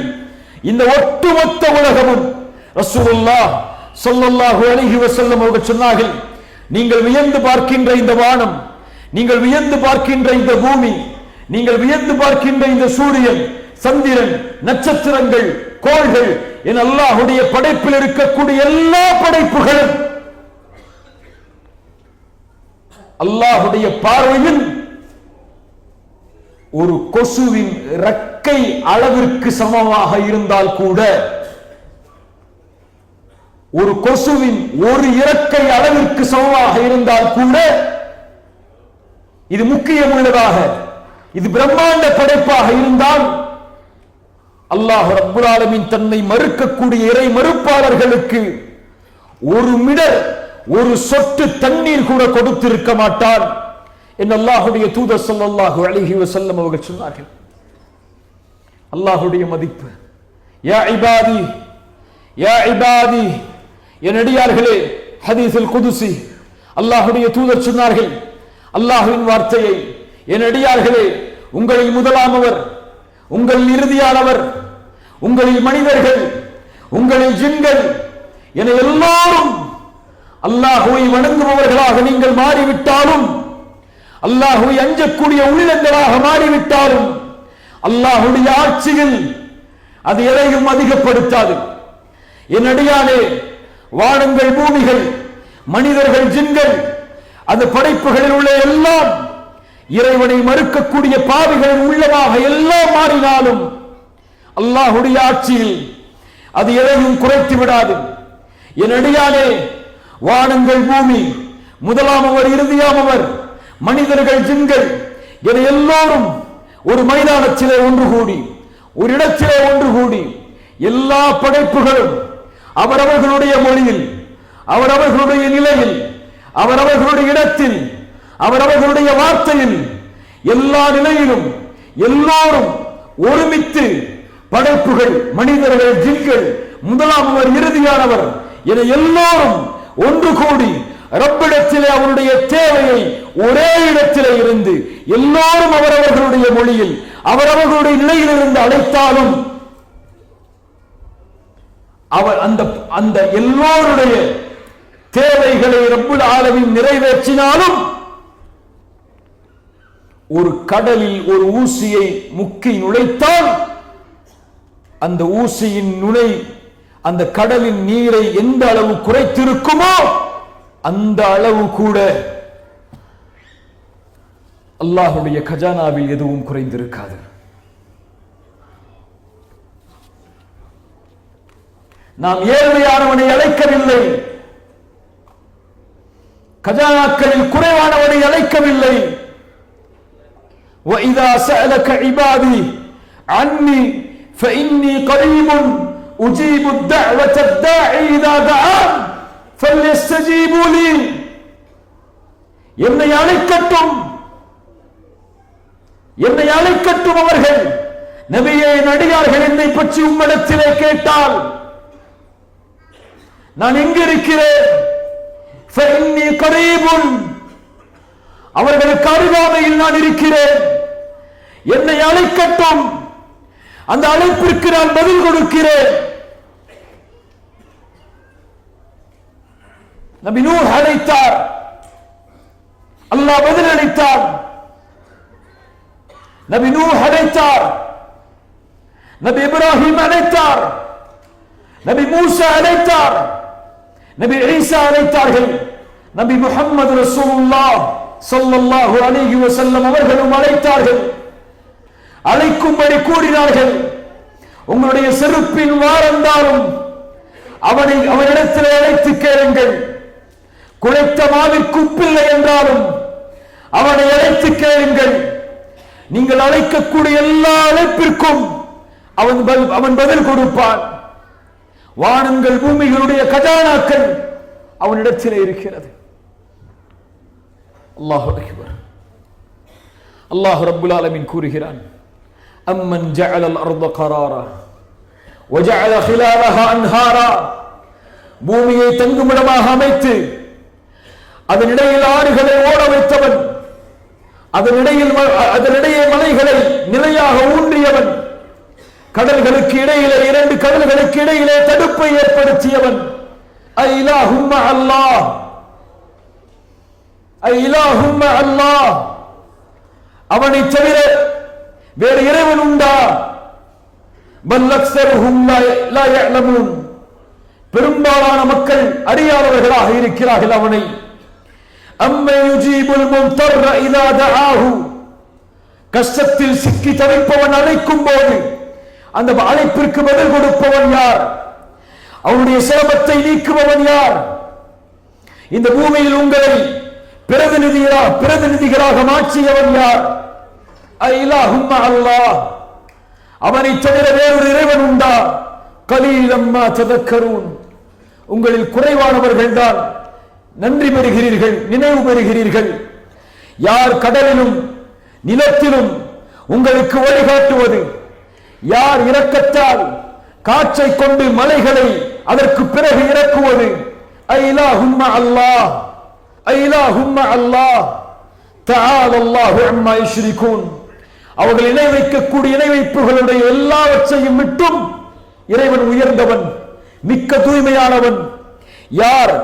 இந்த ஒட்டுமொத்த உலகமும் ரசூலுல்லாஹ் ஸல்லல்லாஹு அலைஹி வஸல்லம் அவர்கள் சொன்னார்கள், நீங்கள் வியந்து பார்க்கின்ற இந்த வானம், நீங்கள் வியந்து பார்க்கின்ற இந்த பூமி, நீங்கள் வியந்து பார்க்கின்ற இந்த சூரியன், சந்திரன், நட்சத்திரங்கள், கோள்கள் என அல்லாஹ்வுடைய படைப்பில் இருக்கக்கூடிய எல்லா படைப்புகளும் அல்லாஹ்வுடைய பார்வையில் ஒரு கொசுவின் இறக்கை அளவிற்கு சமமாக இருந்தால் கூட, ஒரு கொசுவின் ஒரு இறக்கை அளவிற்கு சமமாக இருந்தால் கூட, இது முக்கியமுள்ளதாக, இது பிரம்மாண்ட படைப்பாக இருந்தால் அல்லாஹ் ரப்புல் ஆலமீன் தன்னை மறுக்கக்கூடிய இறை மறுப்பாளர்களுக்கு ஒரு மிடர், ஒரு சொட்டு தண்ணீர் கூட கொடுத்திருக்க மாட்டான் என்று அல்லாஹ்வுடைய தூதர் ஸல்லல்லாஹு அலைஹி வஸல்லம் அவர்கள் சொன்னார்கள். அல்லாஹ்வுடைய மதிப்பு. யா இபாதி, யா இபாதி, என் அடியார்களே. ஹதீஸுல் குதுசி அல்லாஹ்வுடைய தூதர் சொன்னார்கள், அல்லாஹ்வின் வார்த்தையை, என் அடியார்களே, உங்களில் முதலாமவர், உங்களில் இறுதியானவர், உங்களில் மனிதர்கள், உங்களில் ஜின்கள் என எல்லாரும் அல்லாஹ்வை வணங்குபவர்களாக நீங்கள் மாறிவிட்டாலும், அல்லாஹ்வை அஞ்சக்கூடிய உள்ளங்களாக மாறிவிட்டாலும், அல்லாஹ்வுடைய ஆட்சியில் அது எதையும் அதிகப்படுத்தாது. என் அடியானே, வானங்கள், பூமிகள், மனிதர்கள், ஜின்கள், அந்த படைப்புகளில் உள்ள எல்லாம் இறைவனை மறுக்கக்கூடிய பாவிகளின் உள்ளமாக எல்லாம் மாறினாலும் அல்லாஹ்வுடைய ஆட்சியில் அது எதையும் குறைத்து விடாது. என் அடியானே, வானங்கள், பூமி, முதலாமவர், இறுதியாமவர், மனிதர்கள், ஜின்கள் என எல்லோரும் ஒரு மைதானத்திலே ஒன்று கூடி, ஒரு இடத்திலே ஒன்று கூடி, எல்லா படைப்புகளும் அவரவர்களுடைய மொழியில், அவரவர்களுடைய நிலையில், அவரவர்களுடைய இடத்தில், அவரவர்களுடைய வார்த்தையில், எல்லா நிலையிலும் எல்லோரும் ஒருமித்து படைப்புகள், மனிதர்கள், ஜின்கள், முதலாமவர் இறுதியானவர் என எல்லோரும் ஒன்று கூடி ரப்பிடத்திலே அவருடைய தேவையை ஒரே இடத்திலே இருந்து எல்லோரும் அவரவர்களுடைய மொழியில் அவரவர்களுடைய நிலையிலிருந்து அழைத்தாலும் அவர் அந்த எல்லோருடைய தேவைகளை ரப்புல் ஆலமீன் நிறைவேற்றினாலும் ஒரு கடலில் ஒரு ஊசியை முக்கி நுழைத்தால் அந்த ஊசியின் நுழை அந்த கடலின் நீரை எந்த அளவு குறைத்திருக்குமோ அந்த அளவு கூட அல்லாஹ்வுடைய கஜானாவில் எதுவும் குறைந்திருக்காது. நாம் ஏழ்மையானவனை அழைக்கவில்லை, கஜானாக்களில் குறைவானவனை அழைக்கவில்லை. وَإِذَا سَأَلَكَ عِبَادِي عَنِّي فَإِنِّي قَرِيبٌ أُجِيبُ الدَّعْوَةَ الدَّاعِ إِذَا دَعَانِ فَلْيَسْتَجِيبُوا لِي. என்னை அழைக்கட்டும் அவர்கள். நபியே, நடிகார்கள் என்னை பற்றி உம்மிடத்திலே கேட்டால் நான் எங்கு இருக்கிறேன்? فَإِنِّي قَرِيبٌ, அவர்களுக்கு அருகாமையில் நான் இருக்கிறேன். என்னை அழைக்கட்டும், அந்த அழைப்பிற்கு நான் பதில் கொடுக்கிறேன். நபி நூஹ் அழைத்தார், அல்லாஹ் பதில் அளித்தார். நபி நூஹ் அழைத்தார், நபி இப்ராஹிம் அழைத்தார், நபி மூசா அழைத்தார், நபி ஈசா அழைத்தார்கள். நபி முஹம்மது ரசூலுல்லாஹ் ஸல்லல்லாஹு அலைஹி வஸல்லம் அவர்களும் அழைத்தார்கள். அழைக்கும்படி கூறினார்கள். உங்களுடைய செருப்பின் வாரந்தாலும் அவனிடத்தில் அழைத்து கேளுங்கள். குழைத்த மாவிற்கு உப்பில்லை என்றாலும் அவனை அழைத்து கேளுங்கள். நீங்கள் அழைக்கக்கூடிய எல்லா அழைப்பிற்கும் அவன் பதில் கொடுப்பான். வானங்கள் பூமிகளுடைய கஜானாக்கள் அவனிடத்திலே இருக்கிறது. அல்லாஹு அக்பர். அல்லாஹ் ரப்புல் ஆலமீன் கூறுகிறான், அம்மன் ஜஅலல் அர்த கராரா வஜஅல ஹிலாலஹா அன்ஹாரா. பூமியை தங்குமிடமாக அமைத்து அதனிடையில் ஆறுகளை ஓட வைத்தவன், அதனிடையே மலைகளை நிலையாக ஊன்றியவன், கடல்களுக்கு இடையிலே இரண்டு கடல்களுக்கு இடையிலே தடுப்பை ஏற்படுத்தியவன். ஐலாஹும்ம அல்லாஹ், ஐலாஹும்ம அல்லாஹ், அவனை தவிர வேறு இறைவன் உண்டா? பல் அக்ஸருஹும் லா யஅலமூன், பெரும்பாலான மக்கள் அறியாதவர்களாக இருக்கிறார்கள் அவனை. அம்மை யுஜீபுல் முன்தர்ர இதா தஆஹு, கஷ்டத்தில் சிக்கி தவிப்பவன் அழைக்கும் போது அந்த அழைப்பிற்கு பதில் கொடுப்பவன் யார்? அவனுடைய சிரமத்தை நீக்குபவன் யார்? இந்த பூமியில் உங்களை பிரதிநிதிகளாக மாற்றியவன் யார்? ஐலாஹும்ம அல்லாஹ், அவனை தவிர வேறொரு இறைவன் உண்டா? கலீலம் மா ததக்கரூன், உங்களில் குறைவானவர்கள் தான் நன்றி பெறுகிறீர்கள், நினைவு பெறுகிறீர்கள். யார் கடலிலும் நிலத்திலும் உங்களுக்கு வழிகாட்டுவது? யார் இரக்கத்தால் காற்றை கொண்டு மலைகளை அதற்கு பிறகு இறக்குவது? ஐலாஹும்ம அல்லாஹ், ஐலாஹும்ம அல்லாஹ், தஆலா அல்லாஹு அம்மா யுஷ்ரிகூன். அவர்கள் இணை வைக்கக்கூடிய இணை வைப்புகளுடைய எல்லாவற்றையும் விட்டும் இறைவன் உயர்ந்தவன், மிக்க தூய்மையானவன். யார்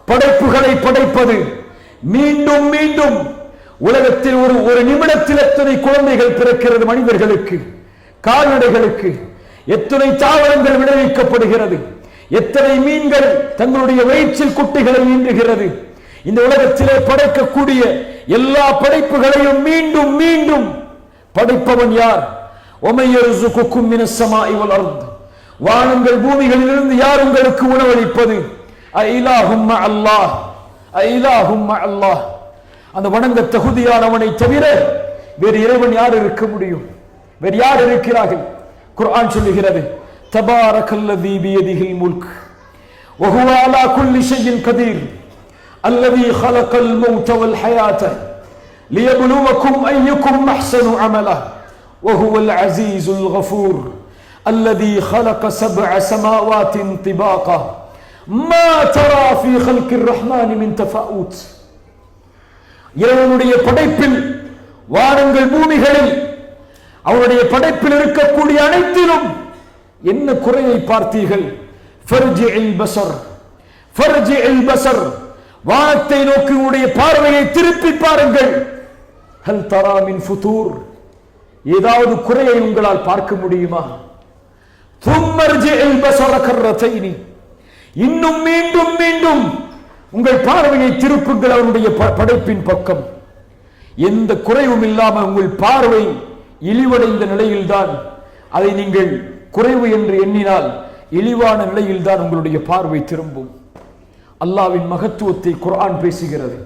படைப்புகளை படைப்பது? மீண்டும் மீண்டும் உலகத்தில் ஒரு நிமிடத்தில் எத்தனை குழந்தைகள் பிறக்கிறது மனிதர்களுக்கு, கால்நடைகளுக்கு, எத்தனை தாவரங்கள் விளைவிக்கப்படுகிறது, எத்தனை மீன்கள் தங்களுடைய வயிற்றில் குட்டிகளை ஈண்டுகிறது. இந்த உலகத்திலே படைக்கக்கூடிய எல்லா படைப்புகளையும் மீண்டும் மீண்டும் படைப்பவன் யார்? ஒமையர்சுகுக்கும் மினஸ் ஸமாஇ வல் அர்த், வானங்கள் பூமிகளிலிருந்து யார் உங்களுக்கு உணவளிப்பது? ஐலாஹும்ம அல்லாஹ், ஐலாஹும்ம அல்லாஹ். அந்த வணங்க தகுதியானவனை தவிர வேறு இறைவன் யார் இருக்க முடியும்? வேறு யார் இருக்கிறார்கள்? குர்ஆன் சொல்லுகிறது, தபாரக்கல்லதீ பியதிஹில் முல்க் வஹுவ அலா குல்லி ஷைஇன் கதீர் அல்லதீ ஹலகல் மௌத வல் ஹயாத லியப்லுவக்கும் அய்யுக்கும் அஹ்ஸனு அமலா வஹுவல் அஸீஸுல் கஃபூர் الذي خلق 7 سماوات طباقا ما ترى في خلق الرحمن من تفاوت. இறைவனுடைய படைப்பில், வானங்கள் பூமிகளில், அவருடைய படைப்பில் இருக்கக்கூடிய அனைத்திலும் என்ன குறையை பார்த்தீர்கள்? ஃபர்ஜிஇல் பஸர், ஃபர்ஜிஇல் பஸர், வானத்தை நோக்கி உடைய பார்வையை திருப்பி பாருங்கள். ஹல் தரா மின் ஃபுதூர், ஏதாவது குறையை உங்களால் பார்க்க முடியுமா? தும்மர்ஜிஇல் பஸர கர்ரத்தைனி, இன்னும் மீண்டும் மீண்டும் உங்கள் பார்வையை திருப்புங்கள் அவருடைய படைப்பின் பக்கம். எந்த குறைவும் இல்லாமல் உங்கள் பார்வை இழிவடைந்த நிலையில்தான், அதை நீங்கள் குறைவு என்று எண்ணினால் இழிவான நிலையில்தான் உங்களுடைய பார்வை திரும்பும். அல்லாஹ்வின் மகத்துவத்தை குர்ஆன் பேசுகிறது.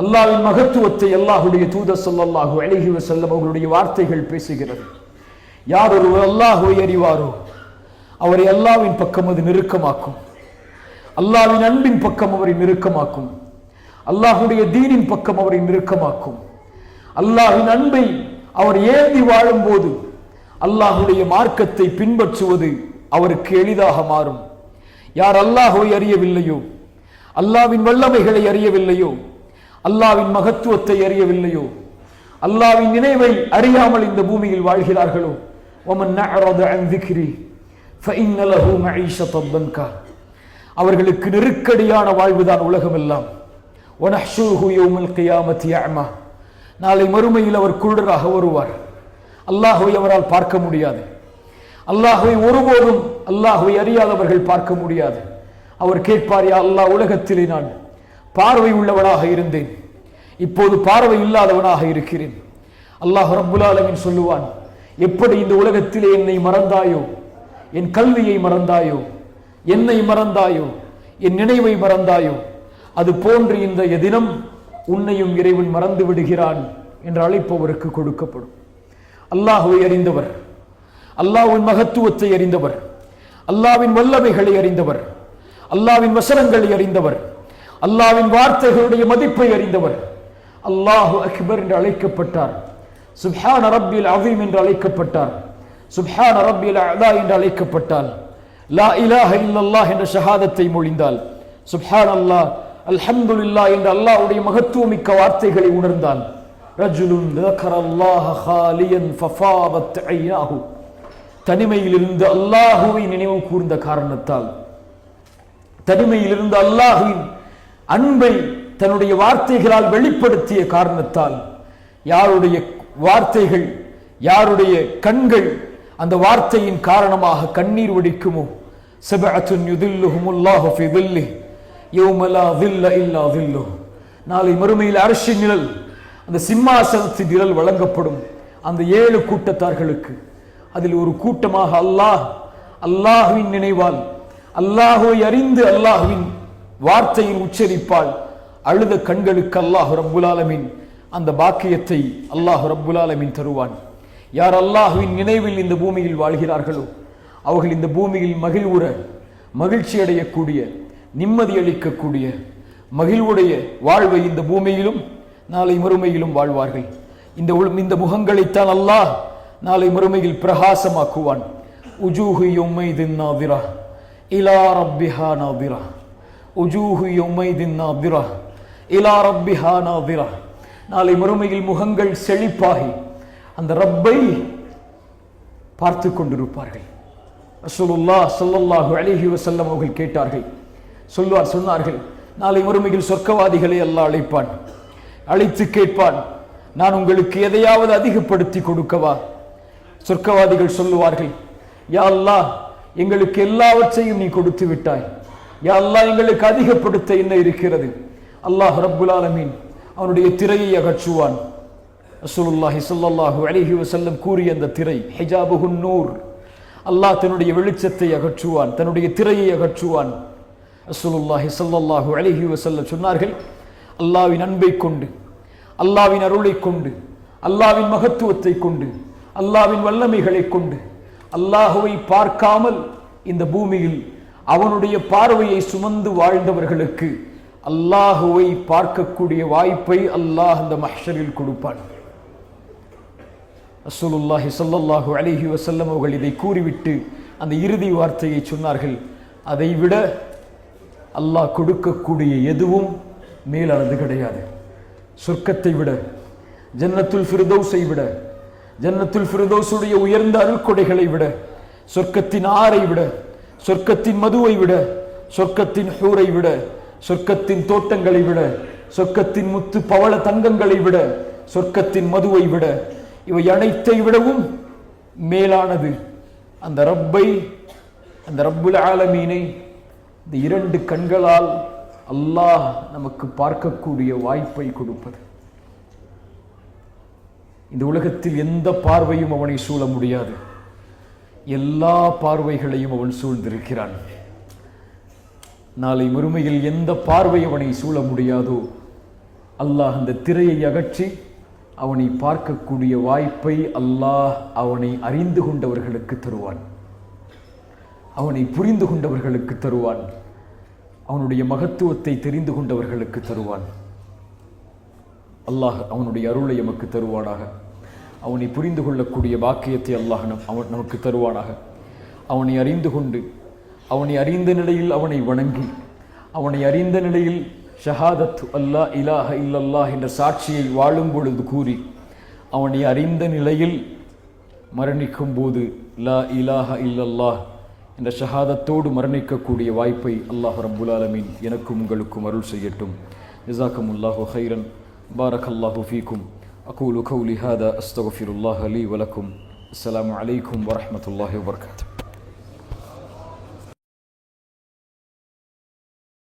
அல்லாஹ்வின் மகத்துவத்தை அல்லாஹ்வுடைய தூதர் ஸல்லல்லாஹு அலைஹி வஸல்லம் அவர்களுடைய வார்த்தைகள் பேசுகிறது. யார் ஒருவர் அல்லாஹ்வை அறிவாரோ அவரை அல்லாஹ்வின் பக்கம் அது நெருக்கமாக்கும். அல்லாஹ்வின் அன்பின் பக்கம் அவரை நெருக்கமாக்கும். அல்லாஹ்வுடைய தீனின் பக்கம் அவரை நெருக்கமாக்கும். அல்லாஹ்வின் அன்பை அவர் ஏந்தி வாழும்போது அல்லாஹ்வுடைய மார்க்கத்தை பின்பற்றுவது அவருக்கு எளிதாக மாறும். யார் அல்லாஹ்வை அறியவில்லையோ, அல்லாஹ்வின் வல்லமைகளை அறியவில்லையோ, அல்லாஹ்வின் மகத்துவத்தை அறியவில்லையோ, அல்லாஹ்வின் நினைவை அறியாமல் இந்த பூமியில் வாழ்கிறார்களோ, வமன் நஅரத அன் ذிக்ரி ஃபஇன்ன லஹு மஈஷத்தன் தன்கா, அவர்களுக்கு நெருக்கடியான வாழ்வுதான் உலகமெல்லாம். வனஹ்ஷுருஹு யௌமல் கியாமத்தி அஅமா, நாளை மறுமையில் அவர் குருடராக வருவார். அல்லாஹ்வை அவரால் பார்க்க முடியாது. அல்லாஹ்வை ஒருபோதும் அல்லாஹ்வை அறியாதவர்கள் பார்க்க முடியாது. அவர் கேட்பார், யா அல்லாஹ், உலகத்திலே நான் பார்வை உள்ளவனாக இருந்தேன், இப்போது பார்வை இல்லாதவனாக இருக்கிறேன். அல்லாஹ் ரப்புல் ஆலமீன் சொல்லுவான், எப்படி இந்த உலகத்திலே என்னை மறந்தாயோ, என் கல்வியை மறந்தாயோ, என்னை மறந்தாயோ, என் நினைவை மறந்தாயோ, அது போன்று இந்த தினம் உன்னையும் இறைவன் மறந்து விடுகிறான் என்ற அழைப்பவருக்கு கொடுக்கப்படும். அல்லாஹ்வை அறிந்தவர், அல்லாஹ்வின் மகத்துவத்தை அறிந்தவர், அல்லாஹ்வின் வல்லமைகளை அறிந்தவர், அல்லாஹ்வின் வசனங்களை அறிந்தவர், அல்லாஹ்வின் வார்த்தைகளுடைய மதிப்பை அறிந்தவர் அல்லாஹு அக்பர் என்று அழைக்கப்பட்டார். சுப்ஹான ரப்பில் அஸீம் என்று அழைக்கப்பட்டார். சுப்ஹான ரப்பில் அலா என்று அழைக்கப்பட்டால், லா இலாஹ இல்லல்லாஹ் என்ற ஷஹாதத்தை மொழிந்தால், சுப்ஹானல்லாஹ் அல்ஹம்துலில்லாஹ் என்ற அல்லாஹ்வுடைய மகத்துவமிக்க வார்த்தைகளை உணர்ந்தால், ரஜுலுன் ذكرல்லாஹ خاليا ففاضت عيناه, தனிமையிலிருந்து அல்லாஹ்வை நினைவு கூர்ந்த காரணத்தால், தனிமையிலிருந்து அல்லாஹ்வின் அன்பை தன்னுடைய வார்த்தைகளால் வெளிப்படுத்திய காரணத்தால், யாருடைய வார்த்தைகள், யாருடைய கண்கள் அந்த வார்த்தையின் காரணமாக கண்ணீர் வடிக்குமோ, சபஅத்துன் யுதில்லுஹுமுல்லாஹு ஃபீ ظில்லிஹி யௌம லா ظில்ல இல்லா ظில்லுஹு, நாளை மறுமையில் அர்ஷின் நிழல், அந்த சிம்மாசனத்தின் நிழல் வழங்கப்படும் அந்த 7 கூட்டத்தார்களுக்கு. அதில் ஒரு கூட்டமாக அல்லாஹ்வின் நினைவால், அல்லாஹ்வை அறிந்து அல்லாஹ்வின் வார்த்தையின் உச்சரிப்பால் அழுத கண்களுக்கு அல்லாஹ் ரப்புல் ஆலமீன் அந்த பாக்கியத்தை அல்லாஹ் ரப்புல் ஆலமீன் தருவான். யார் அல்லாஹ்வின் நினைவில் இந்த பூமியில் வாழ்கிறார்களோ அவர்கள் இந்த பூமியில் மகிழ்வுற, மகிழ்ச்சி அடையக்கூடிய, நிம்மதி அளிக்கக்கூடிய, மகிழ்வுடைய வாழ்வை இந்த பூமியிலும் நாளை மறுமையிலும் வாழ்வார்கள். இந்த முகங்களைத்தான் அல்லாஹ் நாளை மறுமையில் பிரகாசமாக்குவான். உஜூஹு யௌமைதின் நாதிரா இலா ரப்பிஹா நாதிரா, உஜூஹு யௌமைதின் நாதிரா இலா ரப்பிஹா நாதிரா, நாளை மறுமையில் முகங்கள் செழிப்பாகி அந்த ரப்பை பார்த்து கொண்டிருப்பார்கள். ரசூலுல்லாஹ் ஸல்லல்லாஹு அலைஹி வஸல்லம் அவர்கள் கேட்டார்கள், சொன்னார்கள், நாளை மறுமையில் சொர்க்கவாதிகளை அல்லாஹ் அழைப்பான், அழைத்து கேட்பான், நான் உங்களுக்கு எதையாவது அதிகப்படுத்தி கொடுக்கவா? சொர்க்கவாதிகள் சொல்லுவார்கள், யா அல்லாஹ், எங்களுக்கு எல்லாவற்றையும் நீ கொடுத்து விட்டாய், யா அல்லாஹ், எங்களுக்கு அதிகப்படுத்த என்ன இருக்கிறது? அல்லாஹ் ரப்புல் ஆலமீன் அவனுடைய திரையை அகற்றுவான். ரசூலுல்லாஹி ஸல்லல்லாஹு அலைஹி வஸல்லம் கூறிய அந்த திரை ஹிஜாபுன் நூர், அல்லாஹ் தன்னுடைய வெளிச்சத்தை அகற்றுவான், தன்னுடைய திரையை அகற்றுவான். ரசூலுல்லாஹி ஸல்லல்லாஹு அலைஹி வஸல்லம் சொன்னார்கள், அல்லாஹ்வின் அன்பை கொண்டு, அல்லாஹ்வின் அருளை கொண்டு, அல்லாஹ்வின் மகத்துவத்தை கொண்டு, அல்லாஹ்வின் வல்லமைகளை கொண்டு, அல்லாஹ்வை பார்க்காமல் இந்த பூமியில் அவனுடைய பார்வையை சுமந்து வாழ்ந்தவர்களுக்கு அல்லாஹ்வை பார்க்கக்கூடிய வாய்ப்பை அல்லாஹ் இந்த மஹ்ஷரில் கொடுப்பான். ரசூலுல்லாஹி ஸல்லல்லாஹு அலைஹி வஸல்லம் அவர்கள் இதை கூறிவிட்டு அந்த இறுதி வார்த்தையை சொன்னார்கள், அதைவிட அல்லாஹ் கொடுக்கக்கூடிய எதுவும் மேலானது கிடையாது. சொர்க்கத்தை விட, ஜன்னத்துல் ஃபிர்தௌஸை விட, ஜன்னத்துல் ஃபிர்தௌஸுடைய உயர்ந்த அருள்கொடைகளை விட, சொர்க்கத்தின் ஆறை விட, சொர்க்கத்தின் மதுவை விட, சொர்க்கத்தின் ஹூரை விட, சொர்க்கத்தின் தோட்டங்களை விட, சொர்க்கத்தின் முத்து பவள தங்கங்களை விட, சொர்க்கத்தின் மதுவை விட, இவை அனைத்தை விடவும் மேலானது அந்த ரப்பை, அந்த ரப்புல் ஆலமீனை இந்த இரண்டு கண்களால் அல்லாஹ் நமக்கு பார்க்கக்கூடிய வாய்ப்பை கொடுப்பது. இந்த உலகத்தில் எந்த பார்வையும் அவனை சூழ முடியாது. எல்லா பார்வைகளையும் அவன் சூழ்ந்திருக்கிறான். நாளை மறுமையில் எந்த பார்வை அவனை சூழ முடியாதோ அல்லாஹ் அந்த திரையை அகற்றி அவனை பார்க்கக்கூடிய வாய்ப்பை அல்லாஹ் அவனை அறிந்து கொண்டவர்களுக்கு தருவான், அவனை புரிந்து கொண்டவர்களுக்கு தருவான், அவனுடைய மகத்துவத்தை தெரிந்து கொண்டவர்களுக்கு தருவான். அல்லாஹ் அவனுடைய அருளை நமக்கு தருவானாக. அவனை புரிந்து கொள்ளக்கூடிய பாக்கியத்தை அல்லாஹ் நமக்கு தருவானாக. அவனை அறிந்து கொண்டு, அவனை அறிந்த நிலையில் அவனை வணங்கி, அவனை அறிந்த நிலையில் ஷஹாதத் அல்லா இலாஹ இல்லல்லாஹ் என்ற சாட்சியை வாழும் பொழுது கூறி, அவனை அறிந்த நிலையில் மரணிக்கும் போது லா இலாஹ இல்லல்லாஹ் என்ற ஷஹாதத்தோடு மரணிக்கக்கூடிய வாய்ப்பை அல்லாஹ் ரப்புல் ஆலமீன் எனக்கும் உங்களுக்கும் அருள் செய்யட்டும். ஜஸாக்கமுல்லாஹு ஹைரன். பாரக்கல்லாஹு ஃபீக்கும். அகூலு கௌலி ஹாதா அஸ்தக்ஃபிருல்லாஹ லீ வலக்கும். அஸ்ஸலாமு அலைக்கும் வரஹ்மத்துல்லாஹி வபரகாத்துஹு.